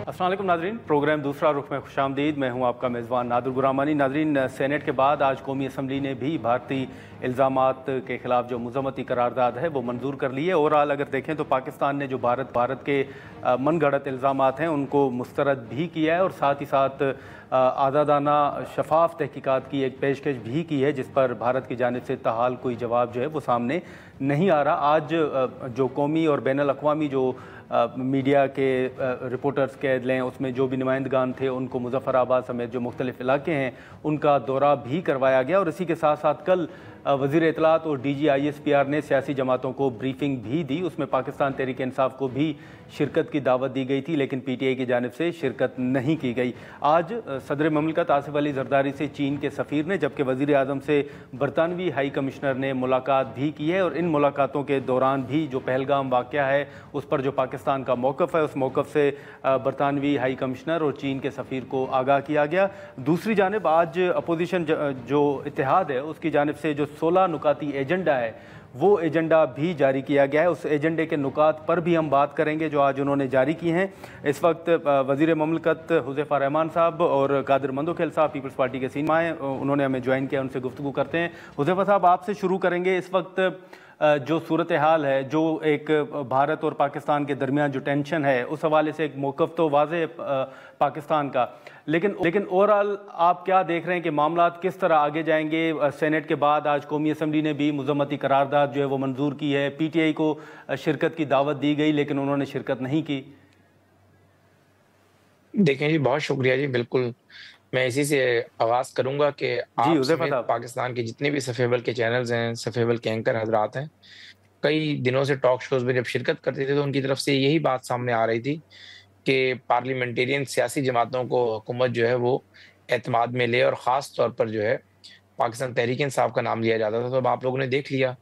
अस्सलाम वालेकुम नाजरीन, प्रोग्राम दूसरा रुख में खुशामदीद। मैं हूं आपका मेज़बान नादुर गुरामानी। नाजरीन, सेनेट के बाद आज कौमी असम्बली ने भी भारतीय इल्ज़ामात के ख़िलाफ़ जो मज़म्मती करारदाद है वो मंजूर कर ली है। ओवरऑल अगर देखें तो पाकिस्तान ने जो भारत के मन गढ़ंत इल्ज़ामात हैं उनको मुस्तरद भी किया है और साथ ही साथ आज़ादाना शफाफ तहकीकात की एक पेशकश भी की है, जिस पर भारत की जानिब से ताहाल कोई जवाब जो है वो सामने नहीं आ रहा। आज जो कौमी और बैनुल अक़वामी जो मीडिया के रिपोर्टर्स कह लें, उसमें जो भी नुमाइंदगान थे उनको मुज़फ़्फ़राबाद समेत जो मुख्तलिफ़ इलाके हैं उनका दौरा भी करवाया गया। और इसी के साथ साथ कल वज़ीर इत्तलात और DG ISPR ने सियासी जमातों को ब्रीफिंग भी दी। उसमें पाकिस्तान तहरीक इंसाफ को भी शिरकत की दावत दी गई थी, लेकिन PTI की जानिब से शिरकत नहीं की गई। आज सदर ममलिकत आसिफ अली ज़रदारी से चीन के सफ़ीर ने, जबकि वज़ीर आज़म से बरतानवी हाई कमिश्नर ने मुलाकात भी की है। और इन मुलाकातों के दौरान भी जो पहलगाम वाक़या है उस पर जो पाकिस्तान का मौक़िफ़ है, उस मौक़िफ़ से बरतानवी हाई कमिश्नर और चीन के सफ़ीर को आगाह किया गया। दूसरी जानिब आज अपोजिशन जो इत्तेहाद है उसकी जानिब से जो 16 नुकाती एजेंडा है वो एजेंडा भी जारी किया गया है। उस एजेंडे के नुकात पर भी हम बात करेंगे जो आज उन्होंने जारी की हैं। इस वक्त वज़ीर ममलिकत हुज़ैफ़ा रहमान साहब और कादिर मंदोखेल साहब पीपल्स पार्टी के सीनियर हैं, उन्होंने हमें ज्वाइन किया, उनसे गुफ्तगू करते हैं। हुज़ैफ़ा साहब, आपसे शुरू करेंगे। इस वक्त जो सूरत हाल है, जो एक भारत और पाकिस्तान के दरमियान जो टेंशन है, उस हवाले से एक मौक़िफ़ तो वाज़ेह पाकिस्तान का, लेकिन ओवरऑल आप क्या देख रहे हैं कि मामलात किस तरह आगे जाएंगे? सेनेट के बाद आज कौमी असम्बली ने भी मज़म्मती करारदाद जो है वो मंजूर की है। PTI को शिरकत की दावत दी गई लेकिन उन्होंने शिरकत नहीं की। देखें जी, बहुत शुक्रिया जी। बिल्कुल, मैं इसी से आगाज़ करूँगा कि जी आप हुज़ैफ़ा समेत साहब। पाकिस्तान के जितने भी सफ़ेबल के चैनल्स हैं, सफ़ेबल के एंकर हज़रात हैं, कई दिनों से टॉक शोज़ में जब शिरकत करते थे तो उनकी तरफ से यही बात सामने आ रही थी कि पार्लियामेंटेरियन सियासी जमातों को हुकूमत जो है वो एतमाद में ले, और ख़ास तौर पर जो है पाकिस्तान तहरीक-ए-इंसाफ का नाम लिया जाता था। तो अब आप लोगों ने देख लिया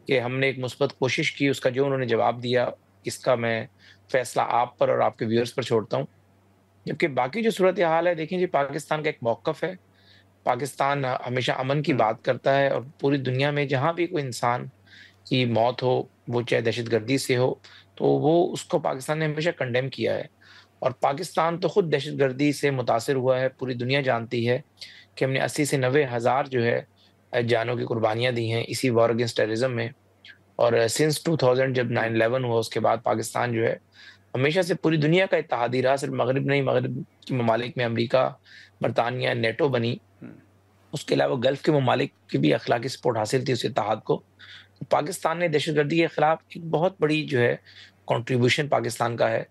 कि हमने एक मुस्बत कोशिश की, उसका जो उन्होंने जवाब दिया, इसका मैं फ़ैसला आप पर और आपके व्यूअर्स पर छोड़ता हूँ। जबकि बाकी जो सूरत-ए-हाल है, देखें जी, पाकिस्तान का एक मौक़िफ़ है। पाकिस्तान हमेशा अमन की बात करता है और पूरी दुनिया में जहाँ भी कोई इंसान की मौत हो, वो चाहे दहशतगर्दी से हो, तो वो उसको पाकिस्तान ने हमेशा कंडेम किया है। और पाकिस्तान तो खुद दहशतगर्दी से मुतासिर हुआ है। पूरी दुनिया जानती है कि हमने 80 से 90 हज़ार जो है जानों की कुर्बानियाँ दी हैं इसी वॉर अगेंस्ट टेररिज़्म में। और सिंस 2000 जब 9/11 हुआ, उसके बाद पाकिस्तान जो है हमेशा से पूरी दुनिया का इत्तेहादी रहा। सिर्फ़ मग़रिब नहीं, मग़रिब के ममालिक में अमेरिका, बरतानिया, नेटो बनी। उसके अलावा गल्फ़ के ममालिक की भी अख़लाक़ी सपोर्ट हासिल थी उस इत्तेहाद को। तो पाकिस्तान ने दहशतगर्दी के ख़िलाफ़ एक बहुत बड़ी जो है कंट्रीब्यूशन पाकिस्तान का है।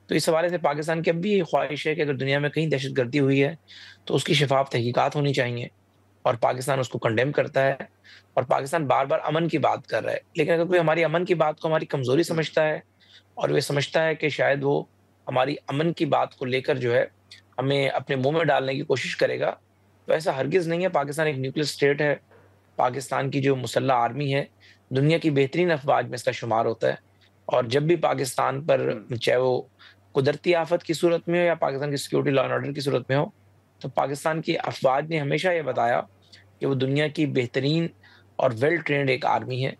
तो इस हवाले से पाकिस्तान की अब भी ये ख़्वाहिश है कि अगर दुनिया में कहीं दहशतगर्दी हुई है, तो उसकी शफ़ाफ़ तहक़ीक़ात होनी चाहिए। और पाकिस्तान उसको कंडेम करता है और पाकिस्तान बार-बार अमन की बात कर रहा है। लेकिन अगर कोई हमारी अमन की बात को हमारी कमज़ोरी समझता है और वे समझता है कि शायद वो हमारी अमन की बात को लेकर जो है हमें अपने मुँह में डालने की कोशिश करेगा, तो ऐसा हरगिज़ नहीं है। पाकिस्तान एक न्यूक्लियर स्टेट है। पाकिस्तान की जो मुसल्लह आर्मी है, दुनिया की बेहतरीन अफ़वाज में इसका शुमार होता है। और जब भी पाकिस्तान पर, चाहे वो कुदरती आफ़त की सूरत में हो या पाकिस्तान की सिक्योरिटी लॉ एंड ऑर्डर की सूरत में हो, तो पाकिस्तान की अफ़वाज ने हमेशा ये बताया कि वो दुनिया की बेहतरीन और वेल ट्रेन्ड एक आर्मी है।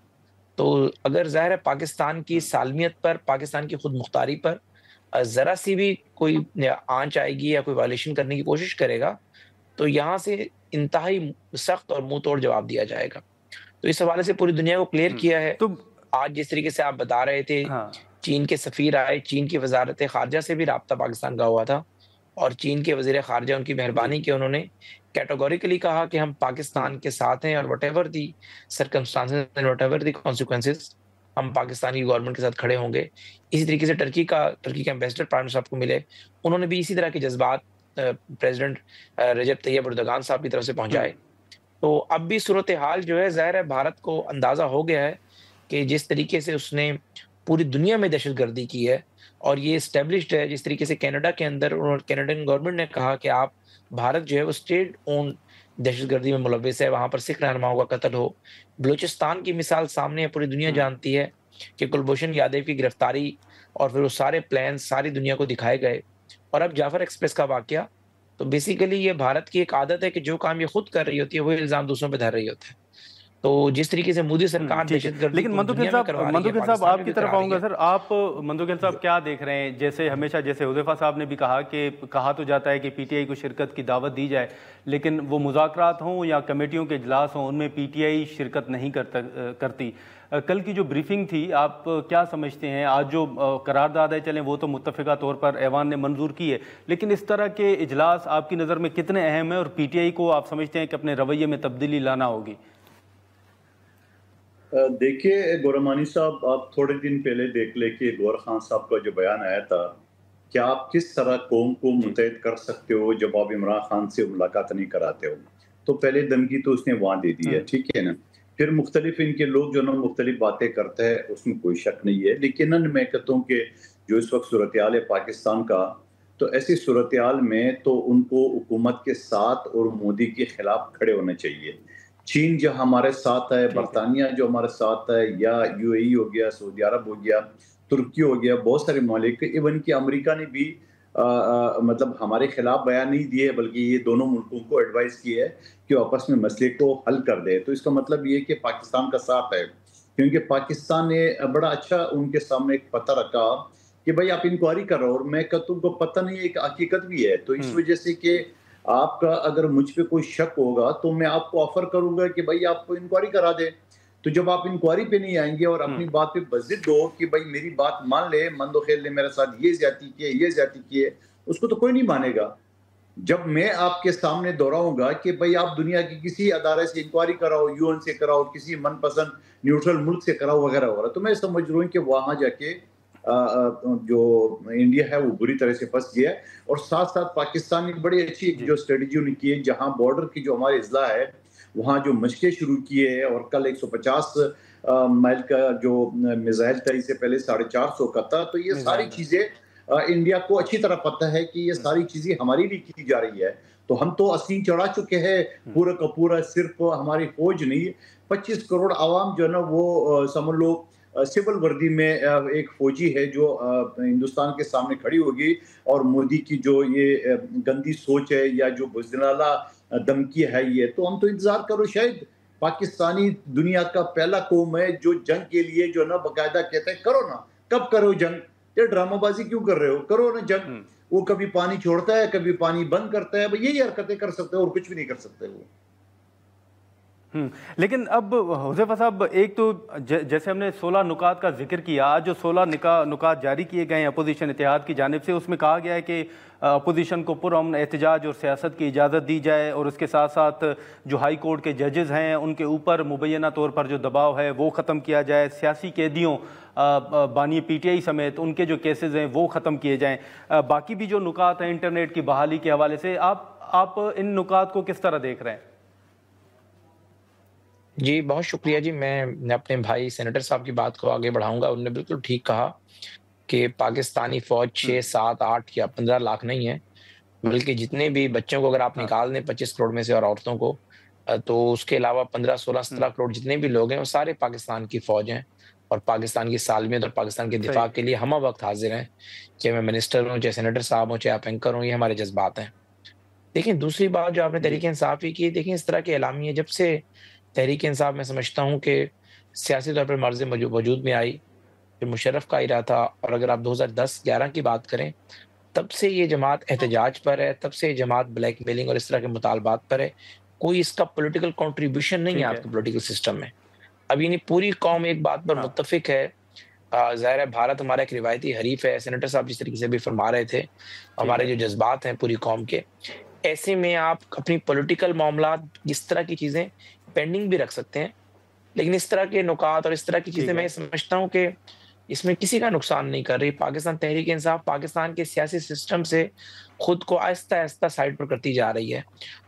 तो अगर ज़ाहिर है पाकिस्तान की सालमियत पर, पाकिस्तान की खुद मुख्तारी पर ज़रा-सी भी कोई आँच आएगी या कोई वायलेशन करने की कोशिश करेगा, तो यहाँ से इंतहाई सख्त और मुँह तोड़ जवाब दिया जाएगा। तो इस हवाले से पूरी दुनिया को क्लियर किया है। तो आज जिस तरीके से आप बता रहे थे, हाँ। चीन के सफ़ीर आए, चीन की वज़ारत ख़ारिजा से भी राब्ता पाकिस्तान का हुआ था और चीन के वज़ीर ख़ारिजा उनकी जी। मेहरबानी की, उन्होंने कैटेगोरिकली कहा कि हम पाकिस्तान के साथ हैं और whatever the circumstances and whatever the consequences, हम पाकिस्तान की गवर्नमेंट के साथ खड़े होंगे। इसी तरीके से टर्की के एम्बेसडर प्राइम मिनिस्टर साहब को मिले, उन्होंने भी इसी तरह के जज़्बात प्रेज़िडेंट रजब तैयब एर्दोगान साहब की तरफ से पहुँचाए। तो अब भी सूरत-ए-हाल जो है, ज़ाहिर है भारत को अंदाज़ा हो गया है कि जिस तरीके से उसने पूरी दुनिया में दहशतगर्दी की है और ये एस्टेब्लिश्ड है, जिस तरीके से कनाडा के अंदर और कनाडियन गवर्नमेंट ने कहा कि आप, भारत जो है वो स्टेट ओन्ड दहशतगर्दी में मुलव्विस है, वहाँ पर सिख रहनुमाओं का कत्ल हो। बलूचिस्तान की मिसाल सामने है, पूरी दुनिया जानती है कि कुलभूषण यादव की गिरफ्तारी और फिर वो सारे प्लान सारी दुनिया को दिखाए गए। और अब जाफ़र एक्सप्रेस का वाक़या, तो बेसिकली ये भारत की एक आदत है कि जो काम ये खुद कर रही होती है, वही इल्ज़ाम दूसरों पे धर रही होती है। तो जिस तरीके से मोदी सरकार ठीक है। दहशतगर्दी लेकिन पूरी दुनिया में करवा रही है, मंदुखिल साहब पाकिस्तान में आपकी भी तरफ करा रही आऊँगा है। सर। आप मंदुखिल साहब क्या देख रहे हैं? जैसे हमेशा जैसे हुज़ैफ़ा साहब ने भी कहा कि कहा तो जाता है कि पीटीआई को शिरकत की दावत दी जाए, लेकिन वो मुज़ाकरात हों या कमेटियों के इजलास हों, उनमें पीटीआई शिरकत नहीं करती। कल की जो ब्रीफिंग थी, आप क्या समझते हैं? आज जो करारदाद चलें वो तो मुत्तफ़िका तौर पर ऐवान ने मंजूर की है, लेकिन इस तरह के इजलास आपकी नज़र में कितने अहम हैं और पीटीआई को आप समझते हैं कि अपने रवैये में तब्दीली लाना होगी? देखिए गोरामानी साहब, आप थोड़े दिन पहले देख ले कि गौर खान साहब का जो बयान आया था कि आप किस तरह कौम को जी। मुतहद कर सकते हो जब आप इमरान खान से मुलाकात नहीं कराते हो। तो पहले धमकी तो उसने वहाँ दे दी है, ठीक है ना। फिर मुख्तलिफ इनके लोग जो ना मुख्तलिफ बातें करते हैं, उसमें कोई शक नहीं है, लेकिन मैं कहता हूँ कि जो इस वक्त सूरत हाल है पाकिस्तान का, तो ऐसी सूरत हाल में तो उनको हुकूमत के साथ और मोदी के खिलाफ खड़े होना चाहिए। चीन जो हमारे साथ है, बरतानिया जो हमारे साथ है, या यूएई हो गया, सऊदी अरब हो गया, तुर्की हो गया, बहुत सारे ममालिक, इवन कि अमेरिका ने भी मतलब हमारे खिलाफ बयान नहीं दिए, बल्कि ये दोनों मुल्कों को एडवाइस की है कि वो आपस में मसले को हल कर दे। तो इसका मतलब ये है कि पाकिस्तान का साथ है, क्योंकि पाकिस्तान ने बड़ा अच्छा उनके सामने एक पता रखा कि भाई आप इंक्वायरी करो, और मैं कहता हूँ पता नहीं, एक हकीकत भी है। तो इस वजह से कि आपका अगर मुझ पे कोई शक होगा तो मैं आपको ऑफर करूंगा कि भाई आपको इंक्वायरी करा दे। तो जब आप इंक्वायरी पे नहीं आएंगे और अपनी बात पे बजिद हो कि भाई मेरी बात मान ले, मंदोखेल ने मेरे साथ ये ज्यादती की है, ये ज्यादती की है, उसको तो कोई नहीं मानेगा। जब मैं आपके सामने दोहराऊंगा कि भाई आप दुनिया की किसी अदारे से इंक्वायरी कराओ, यूएन से कराओ, किसी मनपसंद न्यूट्रल मुल्क से कराओ, वगैरह वगैरह, तो मैं समझ रहा हूँ कि वहां जाके जो इंडिया है वो बुरी तरह से फंस गया है। और साथ साथ पाकिस्तान ने बड़ी अच्छी जो स्ट्रेटजी उन्हें की है, जहां बॉर्डर की जो हमारे इजला है वहां जो मशकें शुरू किए हैं, और कल 150 माइल का जो मिसाइल था, इससे पहले 450 का था। तो ये सारी चीजें इंडिया को अच्छी तरह पता है कि ये सारी चीजें हमारी लिए की जा रही है। तो हम तो अस्सीन चढ़ा चुके हैं पूरा का पूरा, सिर्फ हमारी फौज नहीं, 25 करोड़ आवाम जो है ना वो समझ लो सिविल वर्दी में एक फौजी है जो हिंदुस्तान के सामने खड़ी होगी। और मोदी की जो ये गंदी सोच है या जो बुज़दिलाना धमकी है, ये तो हम तो इंतजार करो, शायद पाकिस्तानी दुनिया का पहला कौम है जो जंग के लिए जो ना बकायदा कहते हैं करो ना। कब करो जंग? ये ड्रामाबाजी क्यों कर रहे हो? करो ना जंग। वो कभी पानी छोड़ता है, कभी पानी बंद करता है, यही हरकतें कर सकते हो और कुछ भी नहीं कर सकते वो। लेकिन अब हुज़ैफ़ा साहब, एक तो जैसे हमने 16 नुकात का जिक्र किया, आज जो 16 नुकात जारी किए गए हैं अपोजिशन इत्तेहाद की जानिब से, उसमें कहा गया है कि अपोजिशन को पुरअमन एहतजाज और सियासत की इजाज़त दी जाए, और उसके साथ साथ जो हाई कोर्ट के जजेज़ हैं उनके ऊपर मुबैना तौर पर जो दबाव है वो ख़त्म किया जाए, सियासी कैदियों बानी पीटीआई समेत उनके जो केसेस हैं वो ख़त्म किए जाएँ। बाकी भी जो नुकात हैं इंटरनेट की बहाली के हवाले से, आप इन नुकात को किस तरह देख रहे हैं? जी, बहुत शुक्रिया जी। मैं अपने भाई सेनेटर साहब की बात को आगे बढ़ाऊँगा। उन्होंने बिल्कुल ठीक कहा कि पाकिस्तानी फ़ौज 6, 7, 8 या 15 लाख नहीं है, बल्कि जितने भी बच्चों को अगर आप निकाल दें 25 करोड़ में से और औरतों को, तो उसके अलावा 15, 16, 17 करोड़ जितने भी लोग हैं, वो सारे पाकिस्तान की फ़ौज हैं और पाकिस्तान की सालमियत और पाकिस्तान के दिफ़ा के लिए हमा वक़्त हाज़िर हैं। चाहे मैं मिनिस्टर हूँ, चाहे सेनेटर साहब हों, चाहे आप एंकर हों, ये हमारे जज़्बात हैं। देखिए, दूसरी बात जो आपने तहरीक-ए-इंसाफ़ की है, देखिए इस तरह के एलामिया जब से तहरीक-ए-इंसाफ़ मैं समझता हूँ कि सियासी तौर पर मर्ज़ वजूद में आई, फिर मुशर्रफ का ही रहा था, और अगर आप 2010-11 की बात करें, तब से ये जमात एहतजाज पर है, तब से ये जमात ब्लैकमेलिंग और इस तरह के मुतालबात पर है। कोई इसका पॉलिटिकल कंट्रीब्यूशन नहीं है आपके पॉलिटिकल सिस्टम में। अब यानी पूरी कौम एक बात पर मुत्तफ़िक है। ज़ाहिर है भारत हमारा एक रिवायती हरीफ है, सेनेटर साहब जिस तरीके से अभी फरमा रहे थे, हमारे जो जज़्बात हैं पूरी कौम के, ऐसे में आप अपनी पॉलिटिकल मामलात इस तरह की चीज़ें पेंडिंग भी रख सकते हैं। लेकिन इस तरह के नुकात और इस तरह की चीज़ें मैं समझता हूँ कि इसमें किसी का नुकसान नहीं कर रही। पाकिस्तान तहरीक-ए-इंसाफ़ पाकिस्तान के सियासी सिस्टम से खुद को आहिस्ता-आहिस्ता साइड पर करती जा रही है,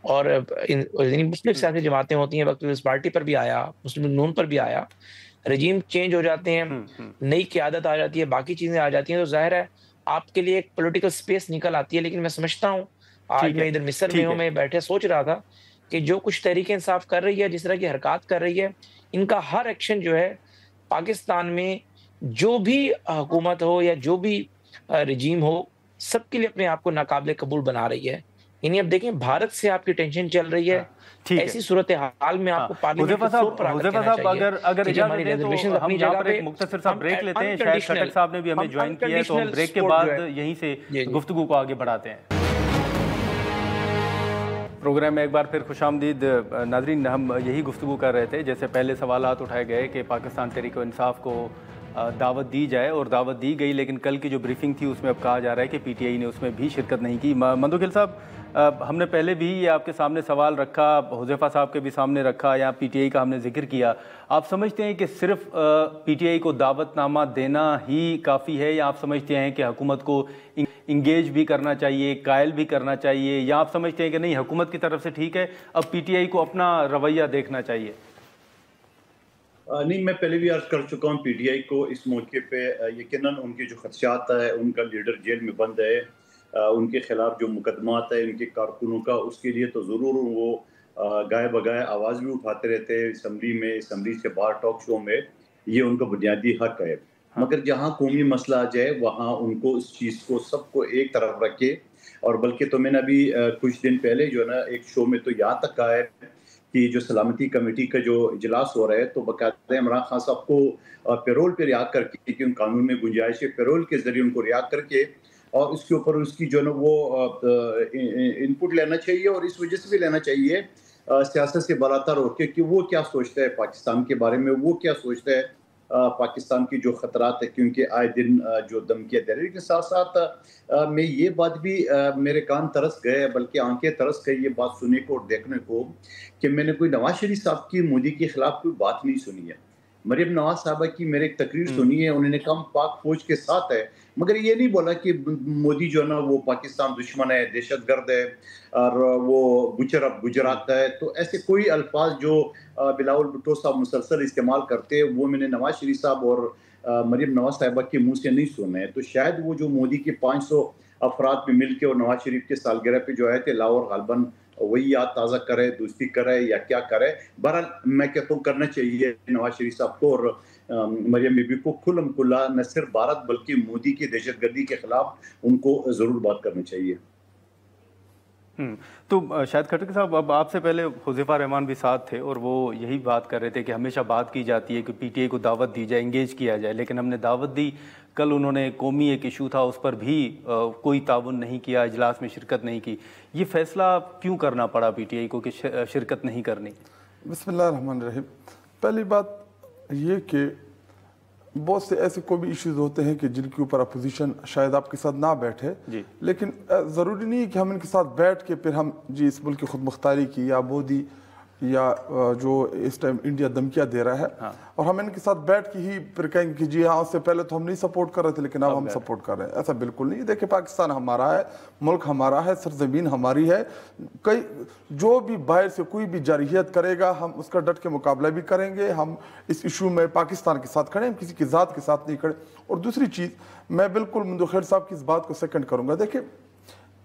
और यानी मुख्तलिफ सियासी जमातें होती हैं, वक़्त पीपल्स पार्टी पर भी आया, मुस्लिम नून पर भी आया, रेजीम चेंज हो जाते हैं, नई क़यादत आ जाती है, बाकी चीज़ें आ जाती हैं, तो ज़ाहिर है आपके लिए एक पॉलिटिकल स्पेस निकल आती है। लेकिन मैं समझता हूँ, आज मैं इधर मिस्र में हूँ, मैं बैठे सोच रहा था कि जो कुछ तहरीक-ए-इंसाफ़ कर रही है, जिस तरह की हरकत कर रही है, इनका हर एक्शन जो है पाकिस्तान में जो भी हुकूमत हो या जो भी रेजीम हो, सबके लिए अपने आप को नाकाबिले कबूल बना रही है। यानी अब देखें भारत से आपकी टेंशन चल रही है। ठीक है, ऐसी सूरत हाल में आपको पार्लियामेंट हुज़ैफा साहब अगर इजाजत दें तो हम यहाँ पर एक मुख्तसर सा ब्रेक लेते हैं। शायद खटक साहब ने भी हमें ज्वाइन किया है, तो हम ब्रेक के बाद यहीं से गुफ्तगू को आगे बढ़ाते हैं। प्रोग्राम में एक बार फिर खुशामदीद नाज़रीन। हम यही गुफ्तगू कर रहे थे, जैसे पहले सवालात उठाए गए कि पाकिस्तान तहरीक-ए-इंसाफ को दावत दी जाए, और दावत दी गई, लेकिन कल की जो ब्रीफिंग थी उसमें अब कहा जा रहा है कि पीटीआई ने उसमें भी शिरकत नहीं की। मंदोखिल साहब, हमने पहले भी ये आपके सामने सवाल रखा, हुज़ैफा साहब के भी सामने रखा, या पीटीआई का हमने जिक्र किया। आप समझते हैं कि सिर्फ पीटीआई को दावतनामा देना ही काफ़ी है, या आप समझते हैं कि हुकूमत को इंगेज भी करना चाहिए, कायल भी करना चाहिए, या आप समझते हैं कि नहीं, हुकूमत की तरफ से ठीक है, अब पीटीआई को अपना रवैया देखना चाहिए? नहीं, मैं पहले भी अर्ज कर चुका हूँ, पीटीआई को इस मौके पे यकीनन उनके जो खदशात है, उनका लीडर जेल में बंद है, उनके खिलाफ जो मुकदमात है उनके कारकुनों का, उसके लिए तो ज़रूर वो गाए बगाए आवाज़ भी उठाते रहते हैं असम्बली में, असम्बली से बाहर टॉक शो में, ये उनका बुनियादी हक है। मगर जहाँ कौमी मसला आ जाए वहाँ उनको इस चीज़ को सबको एक तरफ रखे। और बल्कि तो मैंने अभी कुछ दिन पहले जो है ना एक शो में तो यहाँ तक कहा है कि जो सलामती कमेटी का जो इजलास हो रहा है, तो बाकायदा इमरान खान साहब को पैरोल पर रिहा करके, कि कानून में गुंजाइश है, पैरोल के जरिए उनको रिहा करके और उसके ऊपर उसकी जो है ना वो इनपुट लेना चाहिए, और इस वजह से भी लेना चाहिए सियासत से बरातर होकर कि वो क्या सोचता है पाकिस्तान के बारे में, वो क्या सोचता है पाकिस्तान की जो खतरात है, क्योंकि आए दिन जो धमकियाँ दे रही है। के साथ साथ मैं ये बात भी मेरे कान तरस गए, बल्कि आंखें तरस गई ये बात सुनने को और देखने को, कि मैंने कोई नवाज शरीफ साहब की मोदी के खिलाफ कोई बात नहीं सुनी है। मरियम नवाज साहबा की मैंने एक तकरीर सुनी है, उन्होंने कहा पाक फौज के साथ है, मगर ये नहीं बोला कि मोदी जो है ना वो पाकिस्तान दुश्मन है, दहशतगर्द है, और वो गुजरात है। तो ऐसे कोई अल्फाज जो बिलावल भुट्टो साहब मुसलसल इस्तेमाल करते हैं, वो मैंने नवाज शरीफ साहब और मरियम नवाज साहिबा के मुंह से नहीं सुने हैं। तो शायद वो जो मोदी के 500 अफराद में मिल के और नवाज शरीफ के सालगिरह पे जो आए थे लाहौर, गालबन वही याद ताज़ा करे, दोस्ती करे या क्या करे। बहरहाल मैं कहता हूँ करना चाहिए नवाज शरीफ साहब को और मरियम बीबी को खुल्लम खुल्ला न सिर्फ भारत बल्कि मोदी की दहशतगर्दी के खिलाफ उनको ज़रूर बात करनी चाहिए। तो शायद खटक साहब, अब आपसे पहले हुज़ैफा रहमान भी साथ थे और वो यही बात कर रहे थे कि हमेशा बात की जाती है कि पीटीआई को दावत दी जाए, इंगेज किया जाए, लेकिन हमने दावत दी, कल उन्होंने कौमी एक इशू था उस पर भी कोई ताउन नहीं किया, इजलास में शिरकत नहीं की। ये फैसला क्यों करना पड़ा पीटीआई को कि शिरकत नहीं करनी? बिस्मिल्लाहिर्रहमानिर्रहीम। पहली बात ये कि बहुत से ऐसे कोई भी इश्यूज होते हैं कि जिनके ऊपर अपोजिशन शायद आपके साथ ना बैठे, लेकिन ज़रूरी नहीं है कि हम इनके साथ बैठ के फिर हम जी इस मुल्क की खुद मुख्तारी की या मोदी या जो इस टाइम इंडिया धमकियाँ दे रहा है और हम इनके साथ बैठ के ही फिर कहेंगे कि जी हाँ उससे पहले तो हम नहीं सपोर्ट कर रहे थे लेकिन अब हम सपोर्ट कर रहे हैं। ऐसा बिल्कुल नहीं। देखिए पाकिस्तान हमारा है, मुल्क हमारा है, सरजमीन हमारी है। कई जो भी बाहर से कोई भी जारहियत करेगा हम उसका डट के मुकाबला भी करेंगे। हम इस इशू में पाकिस्तान के साथ खड़े हैं, किसी की ज़ात के साथ नहीं खड़े। और दूसरी चीज़ मैं बिल्कुल मंदोखिल साहब की इस बात को सेकंड करूँगा। देखिए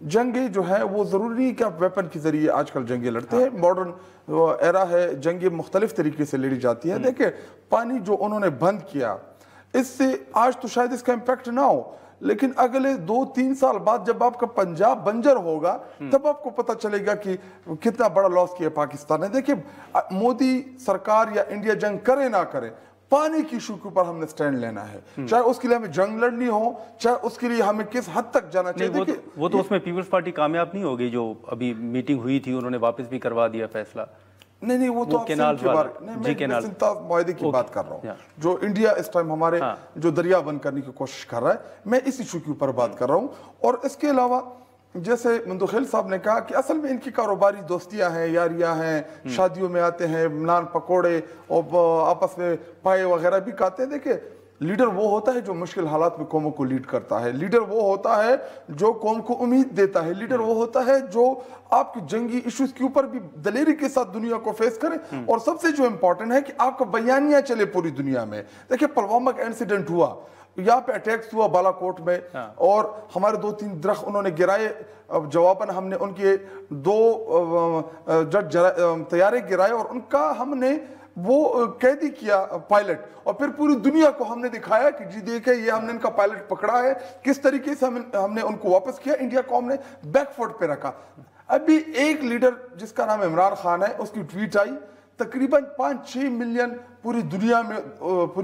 जंगे जो है वो ज़रूरी नहीं कि आप वेपन के ज़रिए आजकल जंगे लड़ते हैं। मॉडर्न एरा है, जंगे मुख्तलिफ तरीके से लड़ी जाती है। देखिए पानी जो उन्होंने बंद किया इससे आज तो शायद इसका इम्पैक्ट ना हो, लेकिन अगले 2-3 साल बाद जब आपका पंजाब बंजर होगा तब आपको पता चलेगा कि कितना बड़ा लॉस किया पाकिस्तान ने। देखिए मोदी सरकार या इंडिया जंग करे ना करे, पानी की इशू के ऊपर हमने स्टैंड लेना है, चाहे उसके लिए हमें जंग लड़नी हो, चाहे उसके लिए हमें किस हद तक जाना चाहिए। वो तो उसमें पीपल्स पार्टी कामयाब नहीं होगी। जो अभी मीटिंग हुई थी उन्होंने वापस भी करवा दिया फैसला। नहीं वो तो केनाल मुआहदे की बात कर रहा हूँ जो इंडिया इस टाइम हमारे जो दरिया बंद करने की कोशिश कर रहा है, मैं इस इशू के ऊपर बात कर रहा हूँ। और इसके अलावा जैसे मंदोखिल साहब ने कहा कि असल में इनकी कारोबारी दोस्तियां हैं, यारियां हैं, शादियों में आते हैं, नान पकोड़े और आपस में पाए वगैरह भी खाते हैं। देखिए लीडर वो होता है जो मुश्किल हालात में कौमों को लीड करता है। लीडर वो होता है जो कौम को उम्मीद देता है। लीडर वो होता है जो आपकी जंगी इश्यूज के ऊपर भी दलेरी के साथ दुनिया को फेस करे। और सबसे जो इम्पोर्टेंट है कि आपका बयानिया चले पूरी दुनिया में। देखिए पुलवामा का इंसिडेंट हुआ, यहाँ पे अटैक्स हुआ बालाकोट में और हमारे 2-3 दरख्त उन्होंने गिराए। जवाबन हमने उनके 2 तैयारे गिराए और उनका हमने वो कैदी किया पायलट, और फिर पूरी दुनिया को हमने दिखाया कि जी देखे ये हमने इनका पायलट पकड़ा है। किस तरीके से हमने उनको वापस किया, इंडिया को हमने बैकफुट पे रखा। अभी एक लीडर जिसका नाम इमरान खान है, उसकी ट्वीट आई, तकरीबन 5-6 मिलियन पूरी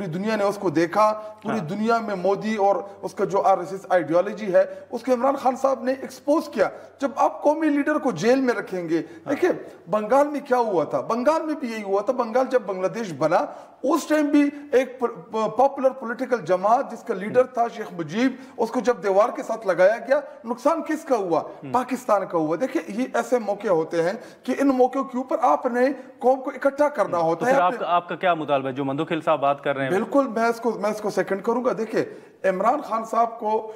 दुनिया ने उसको देखा, पूरी दुनिया में मोदी और उसका जो आरएसएस आइडियोलॉजी है उसको इमरान खान साहब ने एक्सपोज किया। जब आप कौमी लीडर को जेल में रखेंगे, देखिए बंगाल में क्या हुआ था, बंगाल में भी यही हुआ था। बंगाल जब बांग्लादेश बना उस टाइम भी एक पॉपुलर पॉलिटिकल जमात जिसका लीडर था शेख मुजीब, उसको जब दीवार के साथ लगाया गया, नुकसान किसका हुआ? पाकिस्तान का हुआ। देखिए ये ऐसे मौके होते हैं कि इन मौकों के ऊपर आपने कौम को इकट्ठा करना होता है। आपका क्या मुतालबा है जो मंदोखिल साहब बात कर रहे हैं? बिल्कुल, मैं इसको सेकंड करूंगा। देखिए इमरान खान साहब को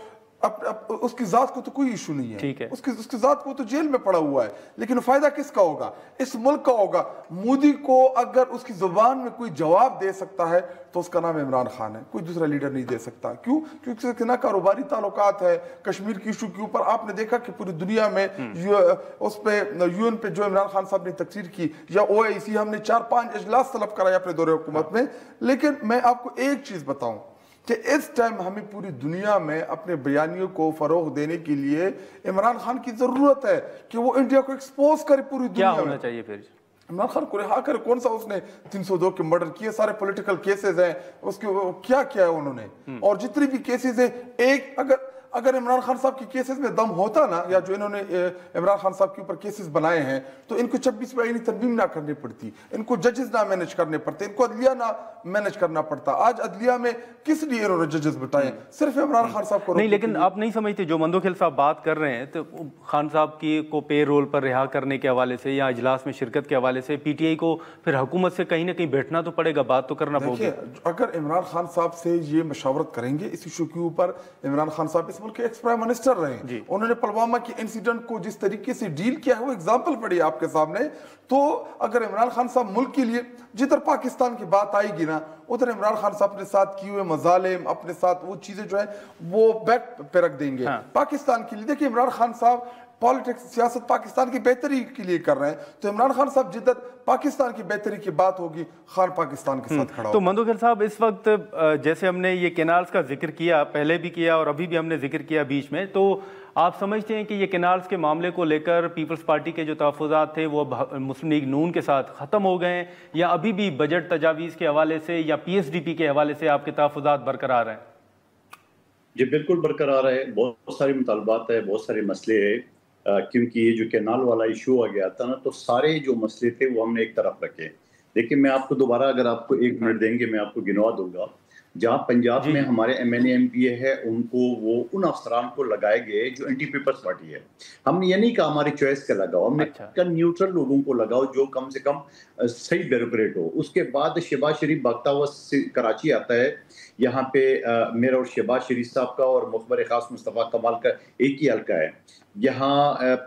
उसकी जात को तो कोई इशू नहीं है, ठीक है, उसकी जात को तो जेल में पड़ा हुआ है, लेकिन फायदा किसका होगा? इस मुल्क का होगा। मोदी को अगर उसकी जुबान में कोई जवाब दे सकता है तो उसका नाम इमरान खान है, कोई दूसरा लीडर नहीं दे सकता। क्यों? क्योंकि उसके ना कारोबारी ताल्लुकात है। कश्मीर की इशू के ऊपर आपने देखा कि पूरी दुनिया में उस पे यूएन पे जो इमरान खान साहब ने तकरीर की, या ओआईसी हमने 4-5 इजलास तलब कराए अपने दौरे हुकूमत में। लेकिन मैं आपको एक चीज बताऊं कि इस टाइम हमें पूरी दुनिया में अपने बयानियों को फरोग देने के लिए इमरान खान की जरूरत है कि वो इंडिया को एक्सपोज करे पूरी दुनिया में। क्या होना चाहिए फिर? इमरान खान को रिहा करे। कौन सा उसने 302 के मर्डर किए, सारे पॉलिटिकल केसेस हैं उसके, क्या किया है उन्होंने? और जितनी भी केसेस है, एक अगर इमरान खान साहब के केसेस में दम होता ना, या जो इन्होंने इमरान खान साहब के ऊपर केसेस बनाए हैं, तो इनको 26 आईनी तरमीम ना करनी पड़ती, इनको जजेस ना मैनेज करने पड़ते, इनको अदलिया ना मैनेज करना पड़ता। आज अदलिया में किस लिए इन्होंने जजेस बताए? सिर्फ इमरान खान साहब को नहीं। लेकिन आप नहीं समझते जो मंदोखिल साहब बात कर रहे हैं, तो खान साहब की को पे रोल पर रिहा करने के हवाले से या इजलास में शिरकत के हवाले से पीटीआई को फिर हुकूमत से कहीं ना कहीं बैठना तो पड़ेगा, बात तो करना पड़ेगा। अगर इमरान खान साहब से ये मशावरत करेंगे इस इशू के ऊपर, इमरान खान साहब इस मुल्क के एक्स प्राइम मिनिस्टर रहे, उन्होंने पुलवामा के इंसिडेंट को जिस तरीके से डील किया है वो एग्जाम्पल पड़ी आपके सामने। तो अगर इमरान खान साहब मुल्क के लिए, जिधर पाकिस्तान की बात आएगी ना, उधर इमरान खान साहब अपने साथ किए हुए मजालिम, अपने साथ वो चीजें जो है वो बैक पे रख देंगे पाकिस्तान के लिए। देखिए इमरान खान साहब पॉलिटिक्स, सियासत पाकिस्तान की बेहतरी के लिए कर रहे हैं, तो इमरान खान साहब जिधर पाकिस्तान की बेहतरी की बात होगी, खान पाकिस्तान के साथ खड़ा। तो मंदोखिल साहब, इस वक्त जैसे हमने ये कैनाल्स का जिक्र किया, पहले भी किया और अभी भी हमने जिक्र किया बीच में, तो आप समझते हैं कि ये कैनाल्स के मामले को लेकर पीपल्स पार्टी के जो तहफ़्फ़ुज़ात थे वो मुस्लिम लीग नून के साथ ख़त्म हो गए हैं, या अभी भी बजट तजावीज़ के हवाले से या पीएसडीपी के हवाले से आपके तहफ़्फ़ुज़ात बरकरार हैं? जी बिल्कुल बरकरार है। बहुत सारे मुतालबात है, बहुत सारे मसले हैं, क्योंकि ये जो कैनाल वाला इशू आ गया था ना, तो सारे जो मसले थे वो हमने एक तरफ रखे। देखिए मैं आपको दोबारा, अगर आपको 1 मिनट देंगे, मैं आपको गिनवा दूंगा। जहाँ पंजाब में हमारे एमएनए एमपीए है, उनको वो उन अफसरान को लगाए गए जो एंटी पीपल्स पार्टी है। हमने ये नहीं कहा हमारी चॉइस का लगाओ, हमने कहा न्यूट्रल लोगों को लगाओ जो कम से कम सही ब्यूरोक्रेट हो। उसके बाद शहबाज शरीफ भागता हुआ कराची आता है। यहाँ पे मेरा और शहबाज शरीफ साहब का और मुखबर खास मुस्तफ़ा कमाल का एक ही हल्का है। यहाँ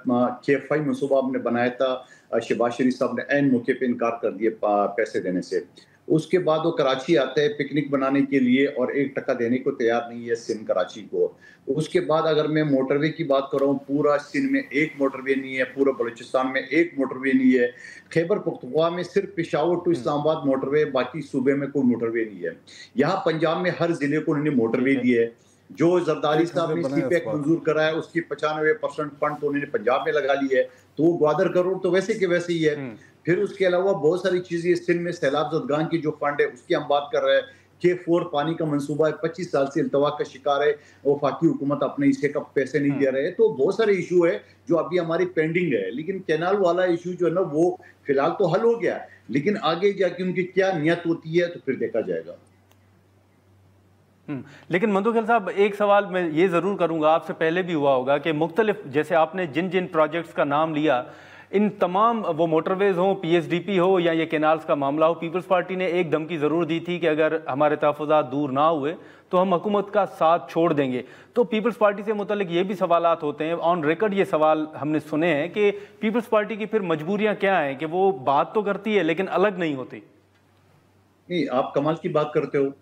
KFI मनसूबा हमने बनाया था, शहबाज शरीफ साहब ने ऐन मौके पे इनकार कर दिया पैसे देने से। उसके बाद वो कराची आते हैं पिकनिक बनाने के लिए और 1 टका देने को तैयार नहीं है सिंध कराची को। उसके बाद अगर मैं मोटरवे की बात करूँ, पूरा सिंध में एक मोटरवे नहीं है, पूरा बलूचिस्तान में एक मोटरवे नहीं है, खैबर पख्तूनख्वा में सिर्फ पेशावर टू इस्लामाबाद मोटरवे, बाकी सूबे में कोई मोटरवे नहीं है। यहाँ पंजाब में हर जिले को उन्होंने मोटरवे दिए है। जो जरदारी साहब ने सीपैक मंजूर कराया उसकी 95% फंड तो उन्होंने पंजाब में लगा ली है, तो वो ग्वादर करोड़ तो वैसे के वैसे ही है। फिर उसके अलावा बहुत सारी चीजें, सिंध में सैलाब ज़दगान की जो फंड है उसकी हम बात कर रहे हैं। K4 पानी का मंसूबा है, 25 साल से इल्तवा का शिकार है, वफाकी हुकूमत अपने हिस्से का पैसे नहीं दे रहे हैं। तो बहुत सारे इशू है जो अभी हमारी पेंडिंग है। लेकिन कैनाल वाला इशू जो है ना, वो फिलहाल तो हल हो गया, लेकिन आगे जाके उनकी क्या नियत होती है तो फिर देखा जाएगा। लेकिन मंदोखिल साहब, एक सवाल मैं ये ज़रूर करूंगा, आपसे पहले भी हुआ होगा कि मुख्तलिफ, जैसे आपने जिन जिन प्रोजेक्ट्स का नाम लिया, इन तमाम, वो मोटरवेज हो, पीएसडीपी हो या ये कैनाल्स का मामला हो, पीपल्स पार्टी ने एक धमकी ज़रूर दी थी कि अगर हमारे तहफ़्फ़ुज़ात दूर ना हुए तो हम हुकूमत का साथ छोड़ देंगे। तो पीपल्स पार्टी से मुतल्लिक ये भी सवालात होते हैं, ऑन रिकॉर्ड ये सवाल हमने सुने हैं कि पीपल्स पार्टी की फिर मजबूरियाँ क्या हैं कि वो बात तो करती है लेकिन अलग नहीं होती। नहीं, आप कमाल की बात करते हो।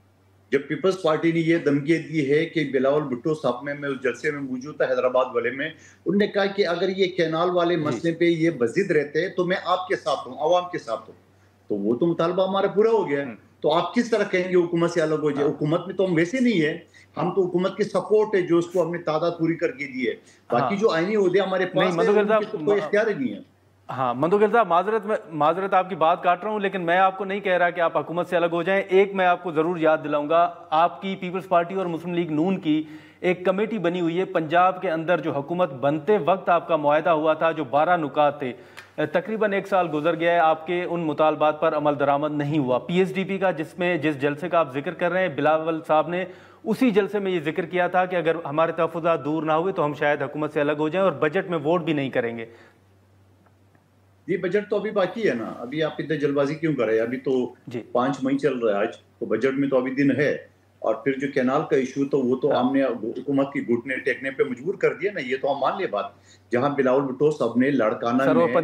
जब पीपल्स पार्टी ने ये धमकी दी है कि बिलावल भुट्टो साहब में, मैं उस जलसे में मौजूद था हैदराबाद वाले में, उन्होंने कहा कि अगर ये कैनाल वाले मसले पे ये बजिद रहते हैं तो मैं आपके साथ हूँ, आवाम के साथ हूँ। तो वो तो मुतालबा हमारा पूरा हो गया है। तो आप किस तरह कहेंगे हुकूमत से अलग हो जाए? हुकूमत में तो हम वैसे नहीं है, हम तो हुकूमत की सपोर्ट है जो उसको हमने तादाद पूरी करके दी है। बाकी जो आईनी ओहदे हमारे पास है उनकी तो कोई इख्तियार ही नहीं है। हाँ मंदोखिल साहब, माजरत आपकी बात काट रहा हूँ, लेकिन मैं आपको नहीं कह रहा कि आप हुकूमत से अलग हो जाएं। एक मैं आपको ज़रूर याद दिलाऊंगा, आपकी पीपल्स पार्टी और मुस्लिम लीग नून की एक कमेटी बनी हुई है पंजाब के अंदर, जो हुकूमत बनते वक्त आपका मुआहदा हुआ था, जो 12 नुकात थे। तकरीबन 1 साल गुजर गया है, आपके उन मुतालबात पर अमल दरामद नहीं हुआ। PSDP का जिस जलसे का आप जिक्र कर रहे हैं, बिलावल साहब ने उसी जलसे में ये जिक्र किया था कि अगर हमारे तहफ़्फ़ुज़ात दूर ना हुए तो हम शायद हुकूमत से अलग हो जाएं और बजट में वोट भी नहीं करेंगे। ये बजट तो अभी बाकी है ना, अभी आप इतने जल्दबाजी क्यों कर रहे हैं? अभी तो 5 मई चल रहा है आज, तो बजट में तो अभी दिन है। और फिर जो कैनाल का इशू, तो वो तो हमने हुकूमत की घुटने टेकने पे मजबूर कर दिया ना, ये तो हम मान ले बात। जहां बिलावल भुट्टो साहब ने लड़काना में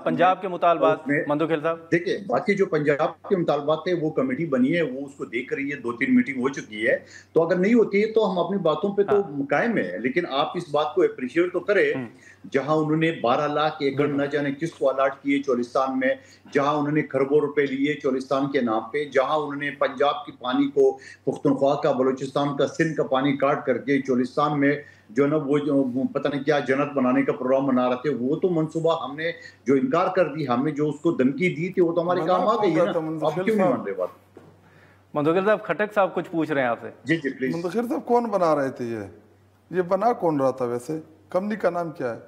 पंजाब के मुतालबात मंदोखिल साहब, देखिए बाकी जो पंजाब के मुतालबात है वो कमेटी बनी है, वो उसको देख रही है, 2-3 मीटिंग हो चुकी है। तो अगर नहीं होती है तो हम अपनी बातों पे तो कायम है, लेकिन आप इस बात को अप्रिशिएट तो करें जहां उन्होंने 12 लाख एकड़ न जाने किसको अलाट किए चोलिस्तान में, जहां उन्होंने खरबों रुपए लिए चोलिस्तान के नाम पे, जहां उन्होंने पंजाब की पानी को, पुख्तनख्वा का, बलूचिस्तान का, सिंध का पानी काट करके चोलिस्तान में जो ना वो जो पता नहीं क्या जन्नत बनाने का प्रोग्राम बना रहे थे, वो तो मनसूबा हमने जो इनकार कर दी, हमने जो उसको धमकी दी थी, वो तो हमारे काम आ गई है ना। अब क्यों नहीं मान रहे बात? मंदोखिल साहब, खटक साहब कुछ पूछ रहे हैं आपसे। जी जी प्लीज। मंदोखिल साहब कौन बना रहे थे ये बना कौन रहा था वैसे? कंपनी का नाम क्या है?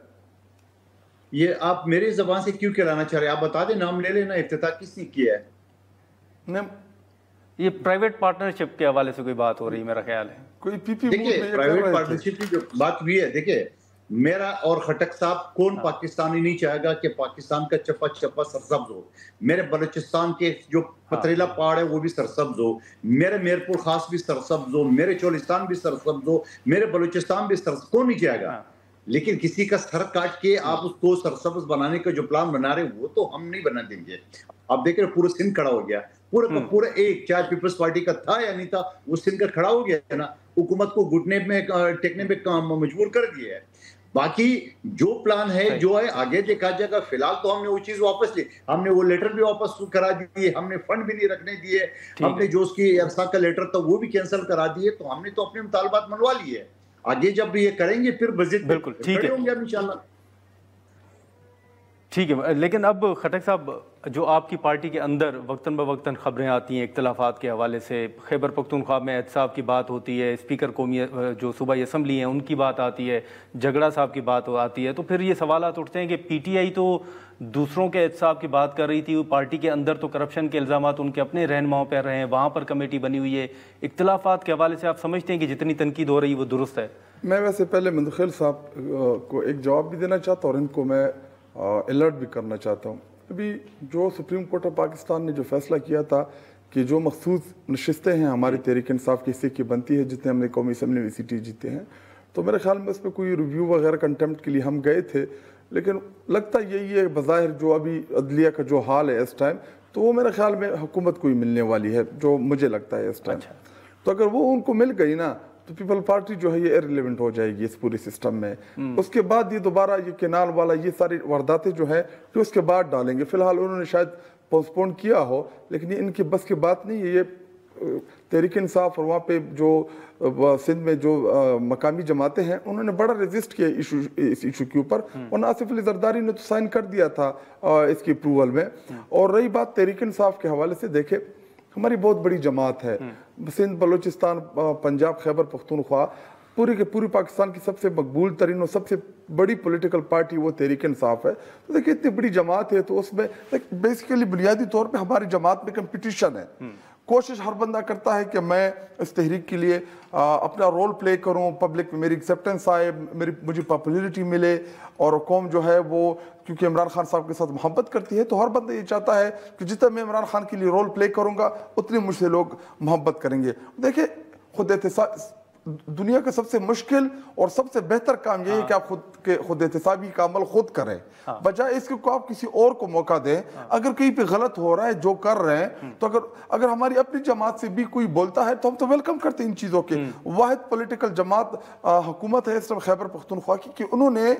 ये आप मेरी जबान से क्यों कहलाना चाह रहे हैं? आप बता दें, नाम ले लेना। इफ्तिताह किसने किया है? ये प्राइवेट पार्टनरशिप के हवाले से कोई बात हो रही है, मेरा ख्याल है। कोई पीपी देखिए प्राइवेट पार्टनरशिप की जो बात हुई है, देखिए मेरा और खटक साहब, कौन पाकिस्तानी नहीं चाहेगा कि पाकिस्तान का चप्पा चप्पा सरसब्ज हो? मेरे बलूचिस्तान के जो पथरीला पहाड़ है वो भी सरसब्ज हो, मेरे मीरपुर खास भी सरसब्ज हो, मेरे चोलिस्तान भी सरसब्ज हो, मेरे बलूचिस्तान भी सरसब्ज, कौन नहीं चाहेगा? लेकिन किसी का सर काट के आप उसको सरसब्ज बनाने का जो प्लान बना रहे, वो तो हम नहीं बना देंगे। आप देख रहे पूरा सिंध खड़ा हो गया, पूरा का पूरा एक, चाहे पीपल्स पार्टी का था या नहीं था, वो सिंध का खड़ा हो गया है ना, हुकूमत को घुटने में टेकने पे मजबूर कर दिया है। बाकी जो प्लान है जो है आगे देखा जाएगा। फिलहाल तो हमने वो चीज वापस ली, हमने वो लेटर भी वापस करा दिए, हमने फंड भी नहीं रखने दिए, हमने जो उसकी एफसा का लेटर था वो भी कैंसिल करा दिए। तो हमने तो अपने मुतालबात मनवा लिए। आगे जब ये करेंगे फिर बजट बिल्कुल ठीक है होंगे इंशाल्लाह। ठीक है, लेकिन अब खटक साहब, जो आपकी पार्टी के अंदर वक्तन ब वक्तन खबरें आती हैं इख्तलाफात के हवाले से, खैबर पख्तूनख्वा में एहतसाब की बात होती है, स्पीकर कौमी जो सूबाई असम्बली हैं उनकी बात आती है, झगड़ा साहब की बात आती है, तो फिर ये सवालात उठते हैं कि PTI तो दूसरों के एहतसाब की बात कर रही थी, पार्टी के अंदर तो करप्शन के इल्ज़ामात उनके अपने रहनुमाओं पर रहे हैं, वहाँ पर कमेटी बनी हुई है। इख्तलाफात के हवाले से आप समझते हैं कि जितनी तनकीद हो रही है वो दुरुस्त है? मैं वैसे पहले मंदोखिल साहब को एक जवाब भी देना चाहता हूँ और इनको मैं अलर्ट भी करना चाहता हूँ। अभी जो सुप्रीम कोर्ट ऑफ पाकिस्तान ने जो फैसला किया था कि जो मखसूस नशिस्तें हैं हमारी तहरीक इंसाफ की हिस्से की बनती है, जितने हमने कौमी असम्बली में सीटें जीते हैं, तो मेरे ख्याल में उस पर कोई रिव्यू वगैरह कंटेम्प्ट के लिए हम गए थे, लेकिन लगता यही है बज़ाहिर जो अभी अदलिया का जो हाल है इस टाइम, तो वो मेरे ख्याल में हुकूमत को ही मिलने वाली है, जो मुझे लगता है इस टाइम। तो अगर वो उनको मिल गई ना तो पीपल पार्टी जो है ये इररिलेवेंट हो जाएगी इस पूरे सिस्टम में। उसके बाद ये दोबारा ये कैनाल वाला ये सारी वारदातें जो है जो उसके बाद डालेंगे। फिलहाल उन्होंने शायद पोस्टपोन किया हो, लेकिन ये इनकी बस की बात नहीं है। ये तहरीक इंसाफ और वहाँ पे जो सिंध में जो मकामी जमातें हैं उन्होंने बड़ा रेजिस्ट किया इस इशू के ऊपर, और आसिफ अली जरदारी ने तो साइन कर दिया था इसकी अप्रूवल में। और रही बात तहरीक इंसाफ के हवाले से, देखे हमारी बहुत बड़ी जमात है, सिंध, बलूचिस्तान, पंजाब, खैबर पख्तूनख्वा, पूरी के पूरी पाकिस्तान की सबसे मकबूल तरीन और सबसे बड़ी पॉलिटिकल पार्टी वो तहरीक इंसाफ है। तो देखिए इतनी बड़ी जमात है, तो उसमें बेसिकली बुनियादी तौर पे हमारी जमात में कंपटीशन है। कोशिश हर बंदा करता है कि मैं इस तहरीक के लिए अपना रोल प्ले करूं, पब्लिक में मेरी एक्सेप्टेंस आए, मुझे पॉपुलैरिटी मिले, और कौम जो है वो क्योंकि इमरान खान साहब के साथ मोहब्बत करती है, तो हर बंदा ये चाहता है कि जितना मैं इमरान खान के लिए रोल प्ले करूंगा उतनी मुझसे लोग मोहब्बत करेंगे। देखिए खुद दुनिया का सबसे मुश्किल और सबसे बेहतर काम यही है कि आप खुद एहतसाबी का अमल खुद करें, बजाय इसके को आप किसी और को मौका दें। अगर कहीं पे गलत हो रहा है जो कर रहे हैं, तो अगर हमारी अपनी जमात से भी कोई बोलता है तो हम तो वेलकम करते हैं इन चीज़ों के। वाहिद पॉलिटिकल जमात हुकूमत है इस टाइम खैबर पख्तूनख्वा की कि उन्होंने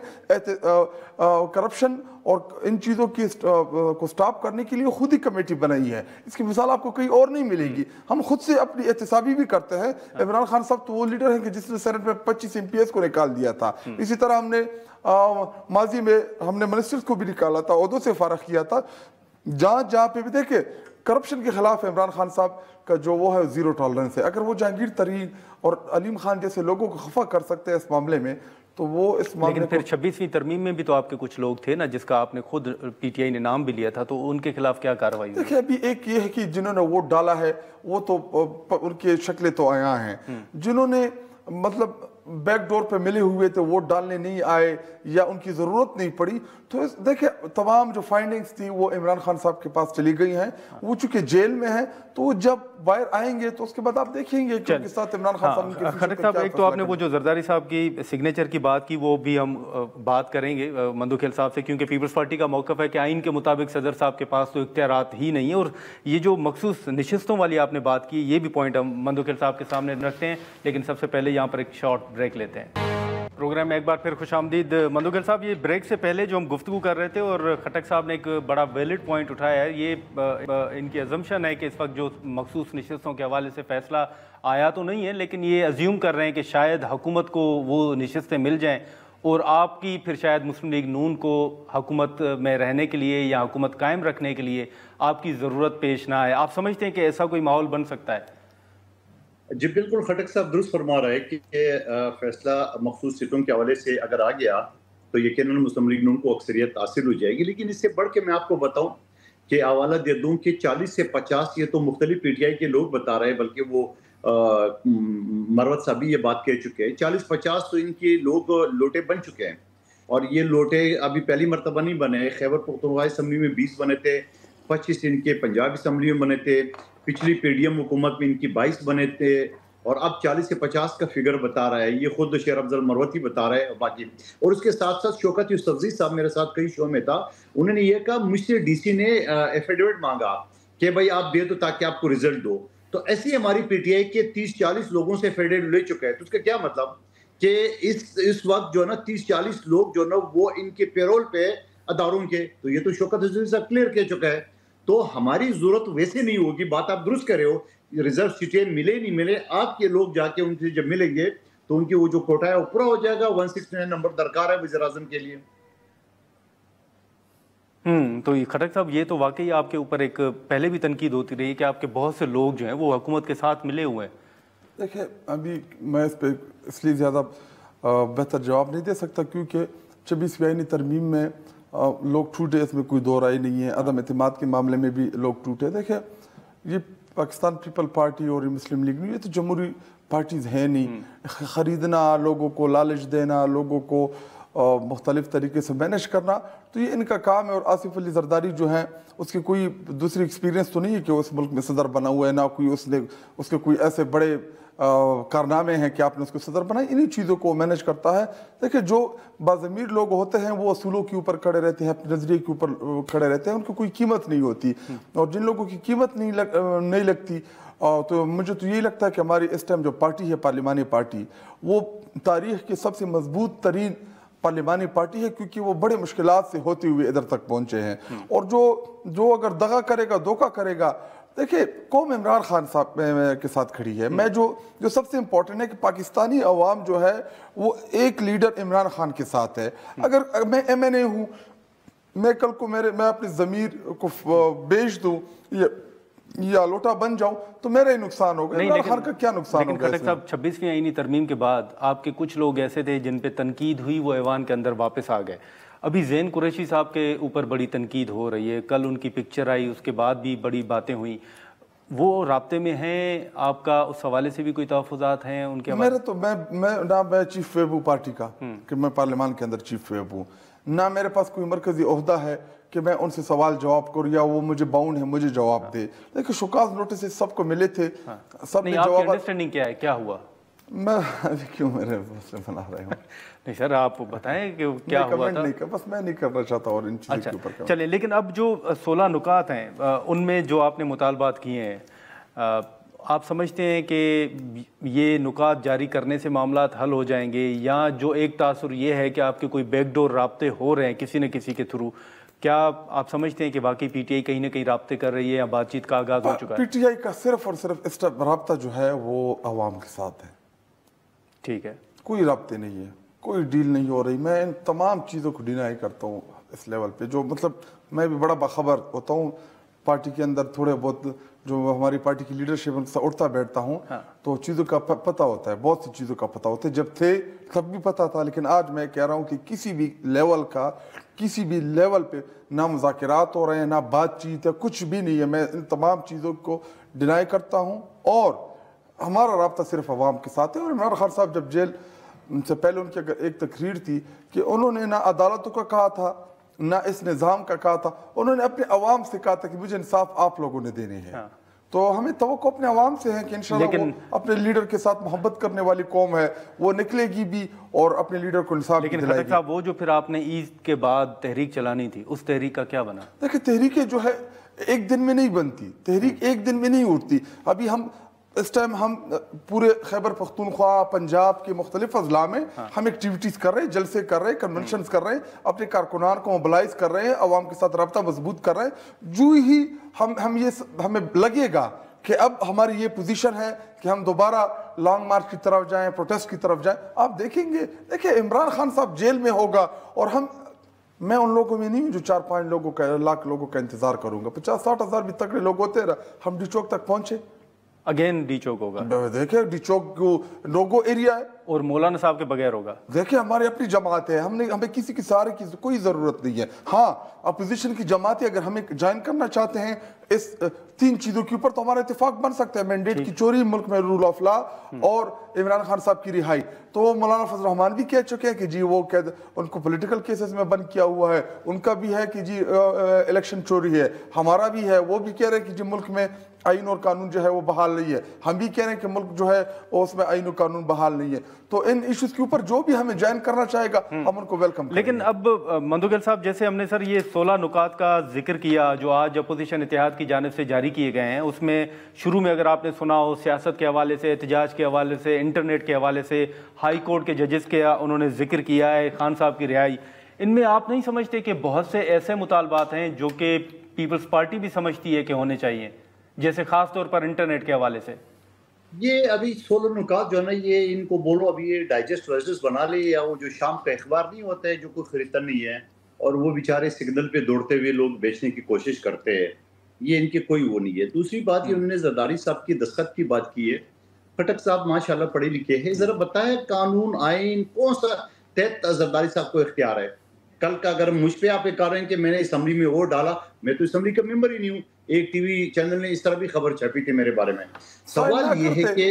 करप्शन और इन चीज़ों की को स्टॉप करने के लिए खुद ही कमेटी बनाई है। इसकी मिसाल आपको कहीं और नहीं मिलेगी। हम खुद से अपनी एहतसाबी भी करते हैं। इमरान खान साहब तो वो लीडर हैं कि जिसने सेनेट में 25 MPs को निकाल दिया था। इसी तरह हमने माजी में हमने मिनिस्टर्स को भी निकाला था, ओहदों से फारग किया था। जहाँ पे भी देखे करप्शन के खिलाफ इमरान खान साहब का जो वो है जीरो टॉलरेंस है। अगर वो जहांगीर तरीन और अलीम खान जैसे लोगों को खफा कर सकते हैं इस मामले में, तो वो इस मामले लेकिन फिर 26वीं तरमीम में भी तो आपके कुछ लोग थे ना, जिसका आपने खुद PTI ने नाम भी लिया था, तो उनके खिलाफ क्या कार्रवाई हुई? देखिए, अभी एक ये है कि जिन्होंने वोट डाला है वो तो उनके शक्लें तो आया हैं। जिन्होंने मतलब बैकडोर पे मिले हुए थे, वोट डालने नहीं आए या उनकी ज़रूरत नहीं पड़ी, तो देखिए तमाम जो फाइंडिंग्स थी वो इमरान खान साहब के पास चली गई हैं। वो चूंकि जेल में हैं, तो वो जब बाहर आएंगे तो उसके बाद आप देखेंगे कि उनके साथ इमरान खान साहब खटक साहब, एक तो आपने वो जो जरदारी साहब की सिग्नेचर की बात की, वो भी हम बात करेंगे मंदुखेल साहब से, क्योंकि पीपल्स पार्टी का मौक़िफ़ है कि आइन के मुताबिक सदर साहब के पास तो इख्तियारात ही नहीं है। और ये जो मखसूस नशिस्तों वाली आपने बात की, ये भी पॉइंट हम मंदुखेल साहब के सामने रखते हैं, लेकिन सबसे पहले यहाँ पर एक शॉर्ट ब्रेक लेते हैं। प्रोग्राम में एक बार फिर खुशामदीद। मंदुखेल साहब, ये ब्रेक से पहले जो हम गुफ्तगू कर रहे थे और खटक साहब ने एक बड़ा वैलिड पॉइंट उठाया है, ये इनकी अजम्पशन है कि इस वक्त जो मखसूस नशिस्तों के हवाले से फैसला आया तो नहीं है, लेकिन ये अज्यूम कर रहे हैं कि शायद हुकूमत को वो नशिस्तें मिल जाएँ और आपकी फिर शायद मुस्लिम लीग नून को हुकूमत में रहने के लिए या हुकूमत कायम रखने के लिए आपकी ज़रूरत पेश ना आए। आप समझते हैं कि ऐसा कोई माहौल बन सकता है? जी बिल्कुल, खटक साहब दुरुस्त फरमा रहे हैं कि फैसला मखसूस सीटों के हवाले से अगर आ गया तो यकीनन मुस्लिम लीग नून को अक्सरियत हासिल हो जाएगी। लेकिन इससे बढ़ के मैं आपको बताऊं कि हवाला दे दूं कि 40 से 50, ये तो मुख्तलिफ PTI के लोग बता रहे हैं, बल्कि वो मरवत साहब भी ये बात कह चुके हैं, 40-50 तो इनके लोग लोटे बन चुके हैं। और ये लोटे अभी पहली मरतबा नहीं बने। खैबर पख्तूनख्वा असम्बली में 20 बने थे, 25 इनके पंजाब असम्बली में बने थे, पिछली PDM हुकूमत में इनकी 22 बने थे, और अब 40 से 50 का फिगर बता रहा है। ये खुद शेर अफजल मरवती बता रहे हैं बाकी। और उसके साथ साथ शौकत यूसुफजई साहब मेरे साथ कई शो में था, उन्होंने ये कहा मुझसे DC ने एफिडेविट मांगा कि भाई आप दे दो ताकि आपको रिजल्ट दो। तो ऐसी हमारी PTI के 30-40 लोगों से एफिडेविट ले चुका है। तो उसका क्या मतलब कि इस वक्त जो है ना 30-40 लोग जो ना वो इनके पेरोल पे अदारों के, तो ये तो शौकत यूसुफजई साहब क्लियर कह चुका है। तो हमारी जरूरत वैसे नहीं होगी। बात आप दुरुस्त कर रहे हो, रिजर्व सीटें मिले नहीं मिले, आपके लोग जाके उनसे जब मिलेंगे तो उनकी वो जो कोटा है वो पूरा हो जाएगा। 169 नंबर दरकार है वज़ीर आज़म के लिए। तो ये खटक साहब, ये तो वाकई आपके ऊपर एक पहले भी तनकीद होती रही है कि आपके बहुत से लोग जो हैं वो हुकूमत के साथ मिले हुए हैं। देखिए, अभी मैं इस पर इसलिए ज़्यादा बेहतर जवाब नहीं दे सकता क्योंकि 26वीं आईनी तरमीम में लोग टूटे, इसमें कोई दो राय नहीं है। अदम एतमाद के मामले में भी लोग टूटे। देखिए, ये पाकिस्तान पीपल पार्टी और मुस्लिम लीग, ये तो जमहूरी पार्टीज़ हैं नहीं। ख़रीदना, लोगों को लालच देना, लोगों को मुख्तलिफ तरीके से मैनेज करना, तो ये इनका काम है। और आसिफ अली जरदारी जो हैं, उसकी कोई दूसरी एक्सपीरियंस तो नहीं है कि उस मुल्क में सदर बना हुआ है, ना कोई उसके कोई ऐसे बड़े कारनामे हैं कि आपने उसको सदर बनाई। इन्हीं चीज़ों को मैनेज करता है। देखिए, जो बाज़मीर लोग होते हैं वो असूलों के ऊपर खड़े रहते हैं, अपने नज़रिए के ऊपर खड़े रहते हैं, उनको कोई कीमत नहीं होती। और जिन लोगों की कीमत नहीं लगती, तो मुझे तो यही लगता है कि हमारी इस टाइम जो पार्टी है, पार्लिमानी पार्टी, वो तारीख़ की सबसे मजबूत तरीन पार्लिमानी पार्टी है, क्योंकि वो बड़े मुश्किलात से होते हुए इधर तक पहुँचे हैं। और जो अगर दगा करेगा, धोखा करेगा, देखिए कौम इमरान खान साहब के साथ खड़ी है। मैं जो सबसे इम्पोर्टेंट है कि पाकिस्तानी अवाम जो है वो एक लीडर इमरान खान के साथ है। अगर मैं MNA हूँ, मैं कल को मैं अपनी ज़मीर को बेच दूँ या लोटा बन जाऊं तो मेरा ही नुकसान होगा। इमरान खान का क्या नुकसान होगा? खटक साहब, 26वीं आईनी तरमीम के बाद आपके कुछ लोग ऐसे थे जिन पे तनकीद हुई, वो ऐवान के अंदर वापस आ गए। अभी ज़ैन कुरैशी साहब के ऊपर बड़ी तनकीद हो रही है, कल उनकी पिक्चर आई, उसके बाद भी बड़ी बातें हुई। वो राब्ते में हैं आपका, उस हवाले से भी कोई तहफ़्फ़ुज़ात हैं उनके? मेरे तो मैं चीफ व्हिप हूँ पार्टी का, कि मैं पार्लियामान के अंदर चीफ व्हिप हूँ, ना मेरे पास कोई मरकजी ओहदा है कि मैं उनसे सवाल जवाब करूँ या वो मुझे बाउंड है मुझे जवाब दे। देखिए, शोकाज नोटिस सबको मिले थे, सब ने जवाब। अंडरस्टैंडिंग क्या है, क्या हुआ? मैं अभी क्यों मेरे से बना रहे हूँ? नहीं सर, आप बताएं कि क्या हुआ था। नहीं कर, बस मैं नहीं करना चाहता और इन चीज़ों के ऊपर। चलिए, लेकिन अब जो 16 नुकात हैं उनमें जो आपने मुतालबात किए हैं, आप समझते हैं कि ये नुकात जारी करने से मामलात हल हो जाएंगे, या जो एक तासुर ये है कि आपके कोई बैकडोर राब्ते हो रहे हैं किसी न किसी के थ्रू? क्या आप समझते हैं कि वाकई पीटीआई कहीं ना कहीं राब्ते कर रही है या बातचीत का आगाज हो चुका है? पीटीआई का सिर्फ और सिर्फ इस राब्ता जो है वो अवाम के साथ है। ठीक है, कोई राब्ते नहीं है, कोई डील नहीं हो रही। मैं इन तमाम चीज़ों को डिनाई करता हूँ इस लेवल पे। जो मतलब मैं भी बड़ा बाखबर होता हूँ पार्टी के अंदर, थोड़े बहुत जो हमारी पार्टी की लीडरशिप उनके साथ उठता बैठता हूँ। हाँ। तो चीज़ों का पता होता है, बहुत सी चीज़ों का पता होता है। जब थे तब भी पता था, लेकिन आज मैं कह रहा हूँ कि किसी भी लेवल पे ना मुज़ाकरात हो रहे हैं, ना बातचीत है, कुछ भी नहीं है। मैं इन तमाम चीज़ों को डिनाई करता हूँ और हमारा राब्ता सिर्फ अवाम के साथ है। और इमरान खान साहब जब जेल से पहले उनकी अगर एक तकरीर थी कि उन्होंने ना अदालतों का कहा था ना इस निज़ाम का कहा था, उन्होंने अपने अवाम से कहा था कि मुझे इंसाफ आप लोगों ने देने हैं। हाँ। तो हमें तवक्को अपने अवाम से है कि इंशाल्लाह वो अपने लीडर के साथ मोहब्बत करने वाली कौम है, वो निकलेगी भी और अपने लीडर को इंसाफ दिलाएगी। लेकिन खट्टक साहब, वो जो फिर आपने ईद के बाद तहरीक चलानी थी, उस तहरीक का क्या बना? देखिए, तहरीकें जो है एक दिन में नहीं बनती, तहरीक एक दिन में नहीं उठती। अभी हम इस टाइम हम पूरे खैबर पख्तूनख्वा पंजाब के मुख्तलिफ अजला में हम एक्टिविटीज़ कर रहे हैं, जलसे कर रहे हैं, कन्वेंशन कर रहे हैं, अपने कारकुनान को मोबिलाइज कर रहे हैं, अवाम के साथ रब्ता मजबूत कर रहे हैं। जो ही हमें लगेगा कि अब हमारी ये पोजीशन है कि हम दोबारा लॉन्ग मार्च की तरफ जाएं, प्रोटेस्ट की तरफ जाएं, आप देखेंगे। देखिए, इमरान खान साहब जेल में होगा और मैं उन लोगों में नहीं हूँ जो 4-5 लोगों का, लाख लोगों का इंतजार करूंगा। 50-60 हज़ार भी तगड़े लोग होते रहे। हम डी चौक तक पहुंचे, अगेन डी चौक होगा। देखिए, डी चौक नोगो एरिया है और मौलाना साहब के बगैर होगा। देखिए, हमारी अपनी जमात है, हमें किसी की सहारे की कोई जरूरत नहीं है। हाँ, अपोजिशन की जमातें अगर हमें ज्वाइन करना चाहते हैं इस 3 चीजों के ऊपर, तो हमारा इत्तेफाक बन सकता है। मैंडेट की चोरी, मुल्क में रूल ऑफ लॉ और इमरान खान साहब की रिहाई। तो मौलाना फजल रहमान भी कह चुके हैं कि जी वो कैद उनको पॉलिटिकल केसेस में बंद किया हुआ है। उनका भी है कि जी इलेक्शन चोरी है, हमारा भी है। वो भी कह रहे हैं कि जी मुल्क में आइन और कानून जो है वो बहाल नहीं है। हम भी कह रहे हैं कि मुल्क जो है उसमें आइन और कानून बहाल नहीं है। तो इन इश्यूज के ऊपर जो भी हमें ज्वाइन करना चाहेगा हम उनको वेलकम करेंगे। लेकिन अब मंदुगल साहब, जैसे हमने सर ये 16 नुकात का जिक्र किया जो आज अपोजिशन इत्तेहाद की जानिब से जारी किए गए हैं, उसमें शुरू में अगर आपने सुना हो सियासत के हवाले से, एहतजाज के हवाले से, इंटरनेट के हवाले से, हाई कोर्ट के जजेस के उन्होंने जिक्र किया है, खान साहब की रिहाई। इनमें आप नहीं समझते कि बहुत से ऐसे मुतालबात हैं जो कि पीपल्स पार्टी भी समझती है कि होने चाहिए, जैसे खास तौर पर इंटरनेट के हवाले से? ये अभी 16 नुकात जो है ना, ये इनको बोलो अभी ये डाइजेस्ट वाइजेस्ट बना ले, या वो जो शाम का अखबार नहीं होता है जो कोई खरीदता नहीं है और वो बेचारे सिग्नल पे दौड़ते हुए लोग बेचने की कोशिश करते हैं, ये इनके कोई वो नहीं है। दूसरी बात, ये उन्होंने जरदारी साहब की दस्तखत की बात की है। खट्टक साहब माशाल्लाह पढ़े लिखे हैं, जरा बताए कानून आइन कौन सा तहत जरदारी साहब को इख्तियार है? कल का अगर मुझ पे आप कह रहे हैं कि मैंने असम्बली में वोट डाला, मैं तो असम्बली का मेंबर ही नहीं हूँ। एक टीवी चैनल ने इस तरह भी खबर छपी थी मेरे बारे में। सवाल ये है कि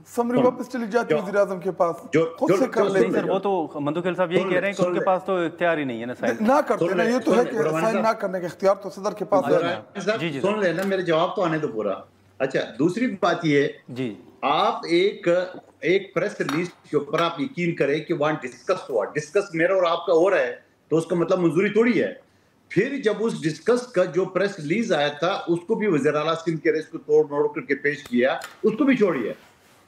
समरी वापस चली जाती है वज़ीर-ए-आज़म के पास, खुद से कर लेते हैं। वो तो मंदुखिल साहब यही कह रहे हैं कि उनके पास तो इख्तियार ही नहीं है ना साइन ना करते ना, ये तो है कि साइन ना करने का इख्तियार तो सदर के पास है। जी सुन लेना, मेरे जवाब तो आने दो पूरा। अच्छा, दूसरी बात ये जी, आप एक प्रेस रिलीज के ऊपर आप यकीन करें कि वहां डिस्कस हुआ, डिस्कस मेरा और आपका हो रहा है, तो उसका मतलब मंजूरी थोड़ी है। फिर जब उस डिस्कस का जो प्रेस रिलीज आया था उसको भी वज़ीर आला सिंध के रेस को तोड़ मोड़ करके पेश किया, उसको भी छोड़िए।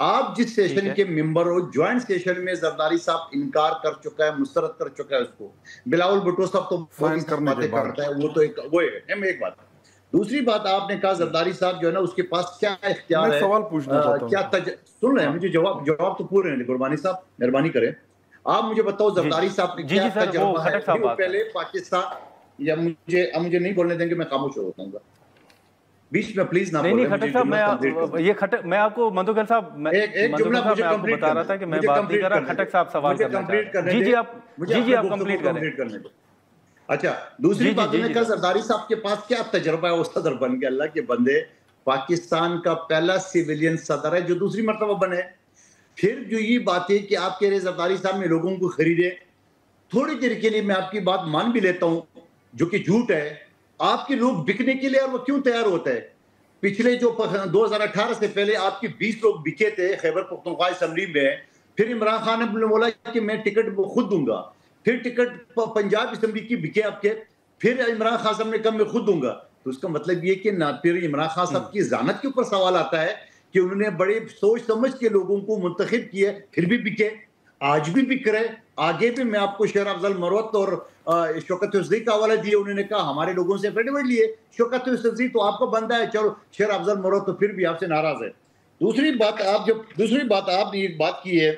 आप जिस सेशन के मेंबर हो, ज्वाइंट सेशन में जरदारी साहब इनकार कर चुका है, मुस्तरद कर चुका है उसको। बिलावल भुट्टो साहब तो बातें करता है, वो तो एक बात। दूसरी बात, आपने कहा जरदारी साहब जो है ना उसके पास क्या इख्तियार है, सवाल पूछना चाहता हूं। सुन रहे हैं मुझे, जवाब तो पूरे हैं। गुरबानी साहब मेहरबानी करें, आप मुझे बताओ जरदारी साहब ने क्या तजुर्बा है? पहले पाकिस्तान, या मुझे नहीं बोलने देंगे, मैं खामोश हो जाऊंगा बीच में, प्लीज ना। नहीं खट्टक साहब, मैं आपको मंदुखिल साहब एक जुमला मुझे आपको बता रहा था कि मैं बात नहीं कर रहा। खट्टक साहब सवाल कंप्लीट करने, जी आप कंप्लीट करें। अच्छा, दूसरी बात, मैंने कहा जरदारी साहब के पास क्या तजुर्बा है, वो सदर बन गया। अल्लाह के बंदे, पाकिस्तान का पहला सिविलियन सदर है जो दूसरी मर्तबा बने। फिर जो ये बात है कि आप कह रहे जरदारी साहब ने लोगों को खरीदे, थोड़ी देर के लिए मैं आपकी बात मान भी लेता हूं जो कि झूठ है। आपके लोग बिकने के लिए और वो क्यों तैयार होता है? पिछले जो 2018 से पहले आपके 20 लोग बिके थे खैबर पख्तूनख्वा असेंबली में, फिर इमरान खान ने बोला कि मैं टिकट खुद दूंगा, फिर टिकट पंजाब असेंबली की बिके आपके, फिर इमरान खान साहब ने कहा मैं खुद दूंगा। तो उसका मतलब ये कि ना फिर इमरान खान साहब की ज़ानत के ऊपर सवाल आता है कि उन्होंने बड़े सोच समझ के लोगों को मुंतखब किए, फिर भी बिके, आज भी बिक रहे। आगे भी मैं आपको शेर अफजल मरवत और शौकत यूसुफज़ई का हवाला दिया, उन्होंने कहा हमारे लोगों से एफिडेविट लिए, शौकत यूसुफज़ई तो आपका बंदा है, चलो शेर अफजल मरवत तो फिर भी आपसे नाराज है। दूसरी बात आपने एक बात की है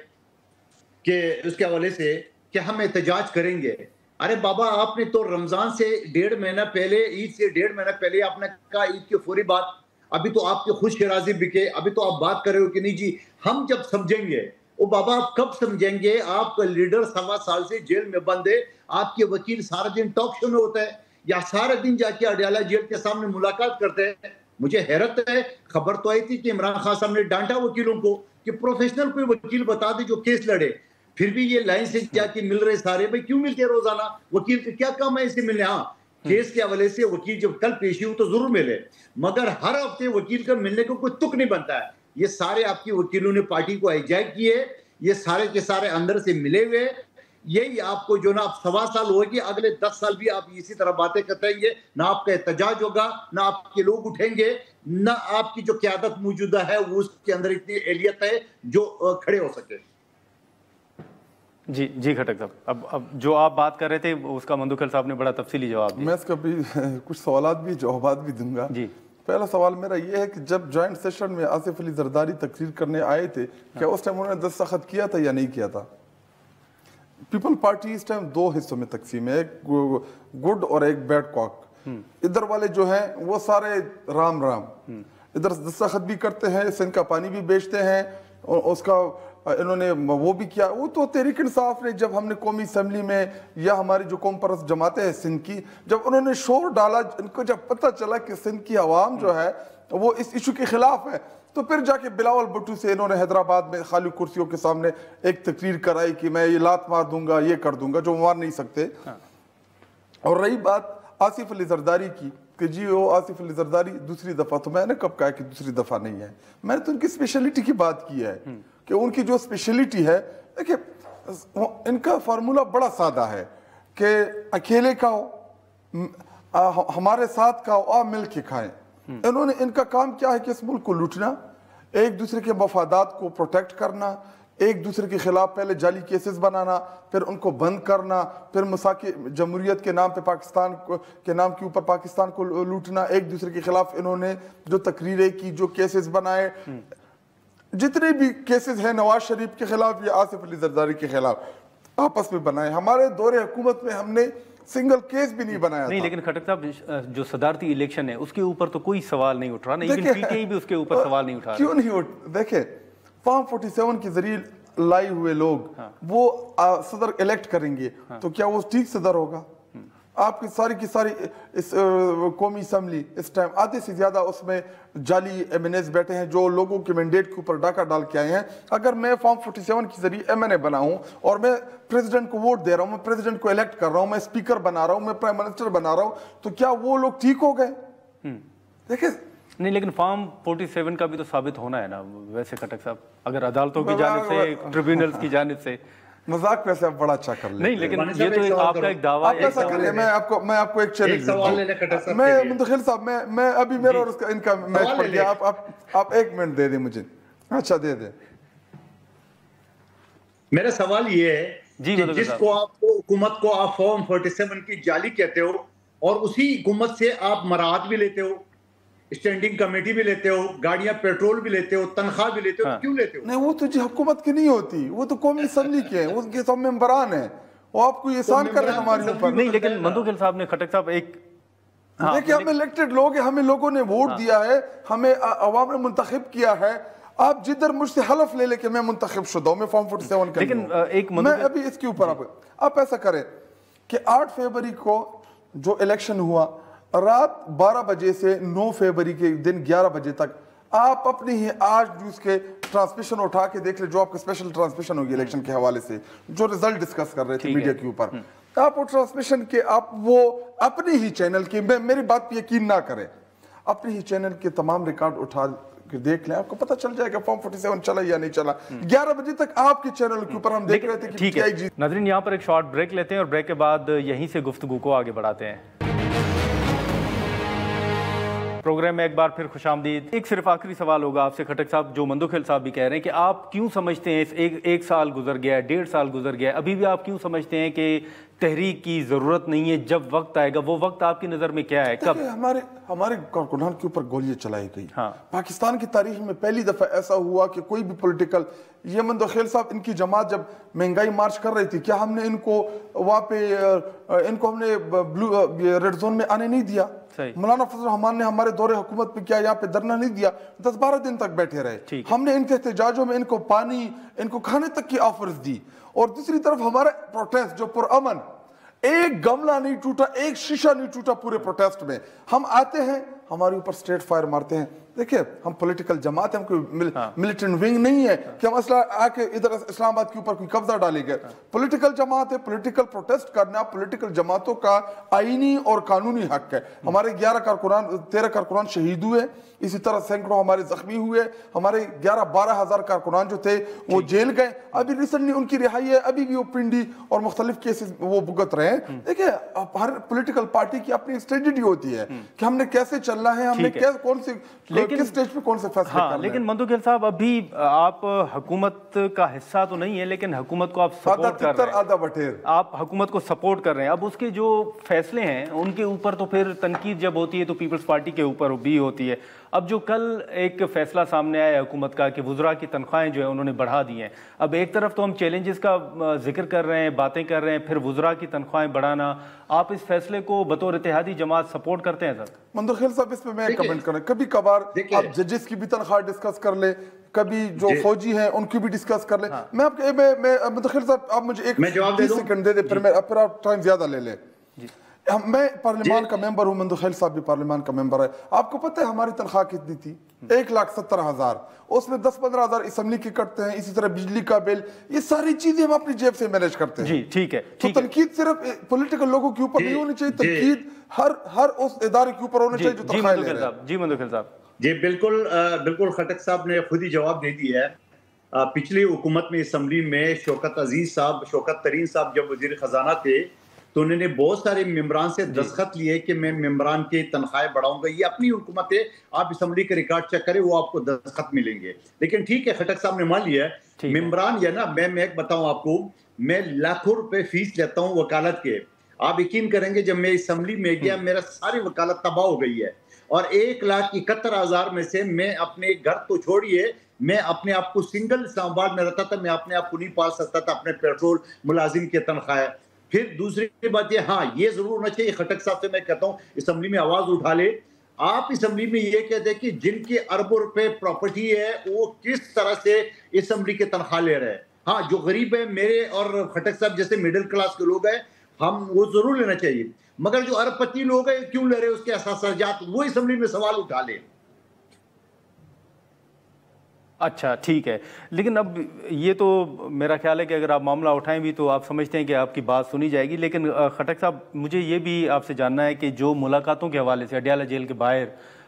कि उसके हवाले से कि हम एहतजाज करेंगे। अरे बाबा, आपने तो रमजान से 1.5 महीना पहले, ईद से 1.5 महीना पहले आपने कहा ईद की फौरी बात, अभी तो आपके खुद शिराजी बिके, अभी तो आप बात कर रहे हो कि नहीं जी हम जब समझेंगे। ओ बाबा, आप कब समझेंगे? आपका लीडर 1.25 साल से जेल में बंद है, आपके वकील सारा दिन टॉक शो में होता है या सारा दिन जाके अडयाला जेल के सामने मुलाकात करते हैं। मुझे हैरत है, खबर तो आई थी कि इमरान खान साहब ने डांटा वकीलों को कि प्रोफेशनल कोई वकील बता दे जो केस लड़े, फिर भी ये लाइन से जाके मिल रहे सारे। भाई क्यों मिलते हैं रोजाना? वकील का क्या काम है इससे मिलने? हाँ, केस के हवाले से वकील जब कल पेशी हो तो जरूर मिले, मगर हर हफ्ते वकील का मिलने को कोई तुक नहीं बनता है। ये सारे आपकी वकीलों ने पार्टी को हाईजैक किए, ये सारे के सारे अंदर से मिले हुए। यही आपको जो ना आप 1.25 साल होगी, अगले 10 साल भी आप इसी तरह बातें करते रहेंगे, ना आपका एहतजाज होगा, ना आपके लोग उठेंगे, ना आपकी जो क़यादत मौजूदा है वो उसके अंदर इतनी एहलियत है जो खड़े हो सके। जी जी खटक साहब, अब जो आप बात कर रहे थे उसका मंदुखल साहब ने बड़ा तफसीली जवाब दिया। मैं इसका भी कुछ सवालात भी जवाबात भी दूंगा। जी, पहला सवाल मेरा ये है कि जब जॉइंट सेशन में आसिफ अली जरदारी तकरीर करने आए थे, क्या उस टाइम उन्होंने दस्तखत किया था या नहीं किया था? पीपल पार्टी इस टाइम 2 हिस्सों में तकसीम है, एक गुड और एक बैड कॉक। इधर वाले जो हैं वो सारे राम राम, इधर दस्तखत भी करते हैं, सिंध का पानी भी बेचते हैं, और उसका इन्होंने वो भी किया। वो तो तहरीक इंसाफ ने जब हमने कौमी असम्बली में या हमारी जो कौम परस्त जमातें हैं सिंध की, जब उन्होंने शोर डाला, इनको जब पता चला कि सिंध की आवाम जो है वो इस इशू के खिलाफ है, तो फिर जाके बिलावल भुट्टो से इन्होंने हैदराबाद में खाली कुर्सियों के सामने एक तकरीर कराई कि मैं ये लात मार दूंगा, ये कर दूंगा, जो मार नहीं सकते। और रही बात आसिफ अली जरदारी की कि जी वो आसिफ अली जरदारी दूसरी दफ़ा, तो मैंने कब कहा कि दूसरी दफ़ा नहीं है, मैंने तो उनकी स्पेशलिटी की बात की है कि उनकी जो स्पेशलिटी है, देखिए इनका फार्मूला बड़ा सादा है कि अकेले खाओ, हमारे साथ खाओ, आप मिल के खाएं। इन्होंने, इनका काम क्या है कि इस मुल्क को लूटना, एक दूसरे के मफादात को प्रोटेक्ट करना, एक दूसरे के खिलाफ पहले जाली केसेस बनाना, फिर उनको बंद करना, फिर मसाके जमहूरियत के नाम पे पाकिस्तान के नाम के ऊपर पाकिस्तान को लूटना, एक दूसरे के खिलाफ इन्होंने जो तकरीरें की, जो केसेस बनाए, जितने भी केसेस हैं नवाज शरीफ के खिलाफ या आसिफ अली जरदारी के खिलाफ आपस में बनाए। हमारे दौरे हुकूमत में हमने सिंगल केस भी नहीं बनाया नहीं, लेकिन खटक साहब जो सदारती इलेक्शन है उसके ऊपर तो कोई सवाल नहीं उठ रहा, नहीं पीटीआई भी उसके ऊपर सवाल नहीं उठा। क्यों नहीं उठ? देखे फॉर्म 47 के जरिए लाई हुए लोग वो सदर इलेक्ट करेंगे, तो क्या वो ठीक सदर होगा? आपकी सारी की सारी इस कौमी असम्बली इस टाइम आधे से ज्यादा उसमें जाली MNAs बैठे हैं जो लोगों के मैंडेट के ऊपर डाका डाल के आए हैं। अगर मैं फॉर्म 47 के जरिए MNA बना हूं और मैं प्रेसिडेंट को वोट दे रहा हूं, मैं प्रेसिडेंट को इलेक्ट कर रहा हूं, मैं स्पीकर बना रहा हूं, मैं प्राइम मिनिस्टर बना रहा हूं, तो क्या वो लोग ठीक हो गए? देखिए नहीं, लेकिन फॉर्म 47 का भी तो साबित होना है ना वैसे खटक साहब, अगर अदालतों की जानिब से, ट्रिब्यूनल्स की जानिब से। मजाक वैसे आप बड़ा अच्छा कर लेते हैं। नहीं, लेकिन ये तो आपका एक दावा है। ऐसा करिए, मैं आपको एक चैलेंज देता हूं। मैं मुंतखिल साहब, मैं अभी मेरा और उसका इनका मैच पड़ गया, आप 1 मिनट दे दें मुझे। अच्छा दे दें। मेरा सवाल ये है कि जिसको आपको हुकूमत को आप फॉर्म 47 की जाली कहते हो और उसी हुकूमत से आप मराहत भी लेते हो, स्टैंडिंग कमेटी भी लेते हो, गाड़ियां पेट्रोल भी लेते हो, तनख्वाह भी लेते हो, क्यों लेते हो? नहीं, वो तो हुकूमत की नहीं होती, वो तो कौमी असम्बली के हैं, उनके सब मेंबरान हैं, वो आपको एहसान कर रहे हैं हमारे ऊपर। नहीं, लेकिन मंदुखिल साहब ने, खटक साहब, एक देखिए हम इलेक्टेड लोग हैं, हमें लोगों ने वोट दिया है, हमें अवाम ने मुंतखब किया है। आप जिधर मुझसे हलफ ले लेके मैं मुंतखब शुदा हूं, मैं फॉर्म 47 का, लेकिन एक मैं अभी इसके ऊपर आप ऐसा करें कि 8 फरवरी को जो इलेक्शन हुआ, रात 12 बजे से 9 फरवरी के दिन 11 बजे तक आप अपनी ही आज न्यूज के ट्रांसमिशन उठा के देख ले, जो आपका स्पेशल ट्रांसमिशन होगी इलेक्शन के हवाले से, जो रिजल्ट डिस्कस कर रहे थे मीडिया के ऊपर, आप वो ट्रांसमिशन के, आप वो अपनी ही चैनल की, मेरी बात पे यकीन ना करें, अपने ही चैनल के तमाम रिकॉर्ड उठा के देख लें, आपको पता चल जाएगा फॉर्म 47 चला या नहीं चला। 11 बजे तक आपके चैनल के ऊपर हम देख रहे थे कि ठीक है नाज़रीन, यहाँ पर एक शॉर्ट ब्रेक लेते हैं और ब्रेक के बाद यहीं से गुफ्तगू को आगे बढ़ाते हैं। प्रोग्राम में एक बार फिर खुशामदीद। एक सिर्फ आखिरी सवाल होगा आपसे खटक साहब, जो मंदोखेल साहब भी कह रहे हैं कि आप क्यों समझते हैं एक साल गुजर गया, 1.5 साल गुजर गया, अभी भी आप क्यों समझते हैं कि तहरीक की जरूरत नहीं है? जब वक्त आएगा, वो वक्त आपकी नजर में क्या है? कब? हमारे कारकुनान के ऊपर गोलियां चलाई गई। हाँ। पाकिस्तान की तारीख में पहली दफा ऐसा हुआ कि कोई भी पॉलिटिकल, ये मंदोखेल साहब इनकी जमात जब महंगाई मार्च कर रही थी, क्या हमने इनको वहाँ पे इनको हमने ब्लू रेड जोन में आने नहीं दिया? मौलाना फजल रहमान ने हमारे दौरे हुकूमत में क्या यहाँ पे धरना नहीं दिया? 10-12 दिन तक बैठे रहे। हमने इनके एहतजाजों में इनको पानी, इनको खाने तक की ऑफर्स दी। और दूसरी तरफ हमारे प्रोटेस्ट जो पुरअमन, एक गमला नहीं टूटा, एक शीशा नहीं टूटा पूरे प्रोटेस्ट में। हम आते हैं, हमारे ऊपर स्ट्रेट फायर मारते हैं। देखिए, हम पॉलिटिकल जमात है, हम कोई मिलिटेंट विंग नहीं है कि हम असला आके इधर इस्लामाबाद के ऊपर कोई कब्जा डालेंगे। पॉलिटिकल जमात है, पॉलिटिकल प्रोटेस्ट करना पॉलिटिकल जमातों का आईनी और कानूनी हक है। हमारे 13 कारकुनान शहीद हुए, इसी तरह सैकड़ों हमारे जख्मी हुए। हमारे 11-12 हजार कारकुनान जो थे वो जेल गए। अभी रिसेंटली उनकी रिहाई है, अभी भी वो पिंडी और मुख्तलिफ केसेस वो भुगत रहे हैं। देखिए, हर पॉलिटिकल पार्टी की अपनी स्ट्रेटेजी होती है कि हमने कैसे चलना है, हमने कौन से किस स्टेज पे कौन से फैसले करने हैं। लेकिन मंदोखेल साहब, अभी आप हुकूमत का हिस्सा तो नहीं है, लेकिन हुकूमत को आप सपोर्ट कर रहे हैं। आप हुकूमत को सपोर्ट कर रहे हैं। अब उसके जो फैसले हैं उनके ऊपर तो फिर तनकीद जब होती है तो पीपल्स पार्टी के ऊपर भी होती है। अब जो कल एक फैसला सामने आया हुकूमत का कि वुज़रा की तनख्वाहें जो है उन्होंने बढ़ा दी हैं। अब एक तरफ तो हम चैलेंजेस का जिक्र कर रहे हैं, बातें कर रहे हैं, फिर वुज़रा की तनख्वाहें बढ़ाना, आप इस फैसले को बतौर इत्तेहादी जमात सपोर्ट करते हैं? सर मंदोखेल साहब, इसमें मैं कमेंट करें, कभी कभार आप जजेस की भी तनख्वाह डिस्कस कर ले, कभी जो फौजी हैं उनकी भी डिस्कस कर ले। मैं आपके मंदोखेल साहब, आप मुझे एक 30 सेकंड दे दे, फिर आप टाइम ज्यादा ले ले। मैं पार्लियामान का मेंबर हूँ, मंदोखेल साहब भी पार्लियामान का मेंबर है। आपको पता है हमारी तनख्वाह कितनी थी? 1,70,000। उसमें 10-15 हजार असम्बली के कटते हैं, इसी तरह बिजली का बिल, ये सारी चीजें हम अपनी जेब से मैनेज करते हैं। जी ठीक है। तो तनकीद सिर्फ पॉलिटिकल लोगों के ऊपर नहीं होनी चाहिए, तनकीद हर उस इदारे के ऊपर होनी चाहिए जो तनख्वाह ले रहे हैं। जी मंदोखेल साहब। जी बिल्कुल खटक साहब ने खुद ही जवाब दे दिया है। पिछली हुकूमत में असम्बली में शौकत तरीन साहब जब वजीर खजाना थे तो उन्होंने बहुत सारे मेंबरान से दस्तखत लिए कि मैं मेंबरान की तनख्वाहें बढ़ाऊंगा। ये अपनी हुकूमत है, आप असम्बली के रिकॉर्ड चेक करें, वो आपको दस्तखत मिलेंगे। लेकिन ठीक है, खटक साहब ने मान लिया मेंबरान, या ना मैं एक बताऊं आपको, मैं लाखों रुपए फीस लेता हूँ वकालत के। आप यकीन करेंगे, जब मैं असम्बली में गया मेरा सारी वकालत तबाह हो गई है। और 1,71,000 में से मैं अपने घर तो छोड़िए, मैं अपने आप को सिंगल इस्लामाबाद में रहता था, मैं अपने आप को नहीं पाल सकता था अपने पेट्रोल मुलाजिम की तनख्वाह। फिर दूसरी बात ये, हाँ ये जरूर होना चाहिए, खटक साहब से मैं कहता हूँ असम्बली में आवाज उठा ले। आप असम्बली में ये कहते हैं कि जिनके अरबों रुपए प्रॉपर्टी है वो किस तरह से असम्बली के तनख्वाह ले रहे हैं। हाँ, जो गरीब है, मेरे और खटक साहब जैसे मिडिल क्लास के लोग हैं, हम वो जरूर लेना चाहिए। मगर जो अरबपति लोग हैं क्यों ले रहे हैं उसके असासाजात, वो असम्बली में सवाल उठा ले। अच्छा ठीक है, लेकिन अब ये तो मेरा ख्याल है कि अगर आप मामला उठाएं भी तो आप समझते हैं कि आपकी बात सुनी जाएगी। लेकिन खटक साहब, मुझे ये भी आपसे जानना है कि जो मुलाकातों के हवाले से अडियाला जेल के बाहर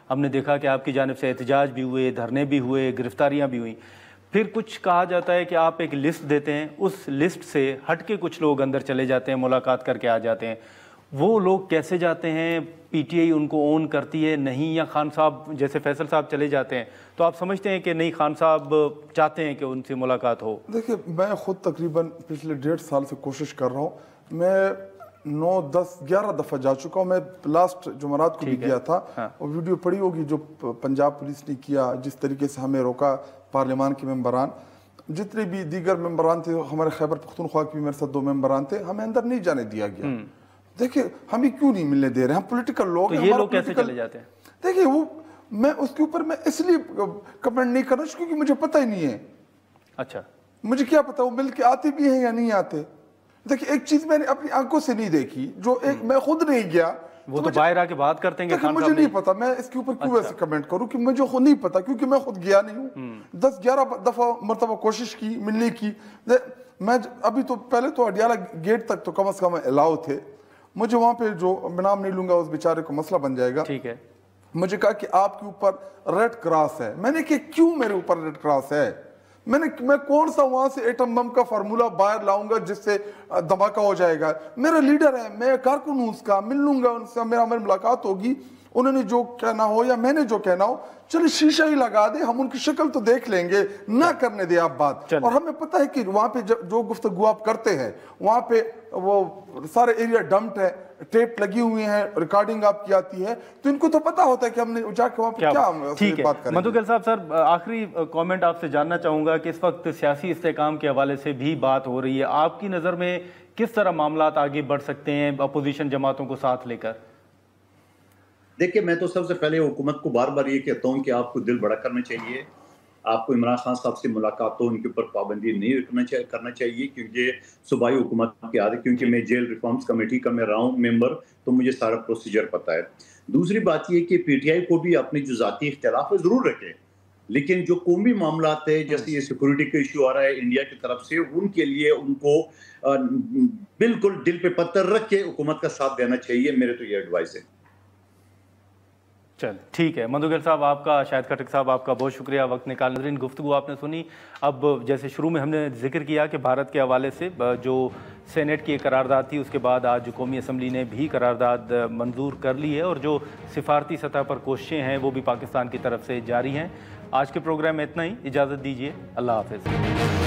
हमने देखा कि आपकी जानिब से एहतजाज भी हुए, धरने भी हुए, गिरफ्तारियां भी हुई, फिर कुछ कहा जाता है कि आप एक लिस्ट देते हैं, उस लिस्ट से हट के कुछ लोग अंदर चले जाते हैं, मुलाकात करके आ जाते हैं। वो लोग कैसे जाते हैं? पीटीआई उनको ओन करती है नहीं, या खान साहब जैसे फैसल साहब चले जाते हैं तो आप समझते हैं कि नहीं, खान साहब चाहते हैं कि उनसे मुलाकात हो? देखिए, मैं खुद तकरीबन पिछले 1.5 साल से कोशिश कर रहा हूँ। मैं 9, 10, 11 दफ़ा जा चुका हूँ। मैं लास्ट जुमेरात को भी गया था। हाँ। और वीडियो पड़ी होगी जो पंजाब पुलिस ने किया, जिस तरीके से हमें रोका पार्लियामान के मेंबरान, जितने भी दीगर मेंबरान थे, हमारे खैबर पख्तूनख्वा के भी मेरे साथ 2 मेंबरान थे, हमें अंदर नहीं जाने दिया गया। देखिए, हमें क्यों नहीं मिलने दे रहे? हम पॉलिटिकल लोग हैं। ये लोग कैसे चले जाते हैं? देखिए, वो मैं उसके ऊपर मैं इसलिए कमेंट नहीं कर रहा क्योंकि मुझे पता ही नहीं है। अच्छा, मुझे क्या पता वो मिल के आते भी हैं या नहीं आते। देखिए, एक चीज मैंने अपनी आंखों से नहीं देखी, जो एक मैं खुद नहीं गया, वो तो बाहर आके बात करते हैं। मुझे नहीं पता, मैं इसके ऊपर क्यों ऐसे कमेंट करूं कि मुझे खुद नहीं पता, क्योंकि मैं खुद गया नहीं हूँ। 10-11 दफा मरतबा कोशिश की मिलने की। मैं अभी तो पहले तो अडियाला गेट तक तो कम से कम अलाउ थे। मुझे वहां पे, जो मैं नाम नहीं लूंगा उस बेचारे को, मसला बन जाएगा। ठीक है, मुझे कहा कि आपके ऊपर रेड क्रॉस है। मैंने कहा क्यों मेरे ऊपर रेड क्रॉस है? मैं कौन सा वहां से एटम बम का फार्मूला बाहर लाऊंगा जिससे धमाका हो जाएगा? मेरा लीडर है, मैं कारकुन हूं उसका, मिल लूंगा उनसे, मेरी मुलाकात होगी, उन्होंने जो कहना हो या मैंने जो कहना हो, चलो शीशा ही लगा दे, हम उनकी शक्ल तो देख लेंगे, ना करने दे आप बात। और हमें पता है कि वहां पे जो गुफ्तगू आप करते हैं, वहां पे वो सारे एरिया डंप्ड है, टेप लगी हुई है, रिकॉर्डिंग आपकी आती है, तो इनको तो पता होता है कि हमने जाके वहां पे क्या बात करें। मधुकर साहब, सर आखिरी कमेंट आपसे जानना चाहूंगा कि इस वक्त सियासी इस्तेकाम के हवाले से भी बात हो रही है, आपकी नजर में किस तरह मामला आगे बढ़ सकते हैं अपोजिशन जमातों को साथ लेकर? देखिए, मैं तो सबसे पहले हुकूमत को बार बार ये कहता हूँ कि आपको दिल बड़ा करना चाहिए, आपको इमरान खान साहब से मुलाकात हो, उनके ऊपर पाबंदी नहीं करना चाहिए, क्योंकि सूबाई हुकूमत की आदत, क्योंकि मैं जेल रिफॉर्म्स कमेटी का मैं रहा हूँ मेंबर, तो मुझे सारा प्रोसीजर पता है। दूसरी बात ये कि पीटीआई को भी अपने जो जाती इख्तिलाफ है जरूर रखें, लेकिन जो कौमी मामला है, जैसे ये सिक्योरिटी का इशू आ रहा है इंडिया की तरफ से, उनके लिए उनको बिल्कुल दिल पे पत्थर रख के हुकूमत का साथ देना चाहिए, मेरे तो ये एडवाइस है। चल ठीक है मधुकर साहब, आपका, शाहिद खटक साहब आपका बहुत शुक्रिया वक्त निकालने। गुफ्तगू आपने सुनी। अब जैसे शुरू में हमने जिक्र किया कि भारत के हवाले से जो सेनेट की करारदाद थी, उसके बाद आज कौमी असम्बली ने भी करारदाद मंजूर कर ली है और जो सिफारती सतह पर कोशिशें हैं वो भी पाकिस्तान की तरफ से जारी हैं। आज के प्रोग्राम में इतना ही, इजाज़त दीजिए, अल्लाह हाफ़िज़।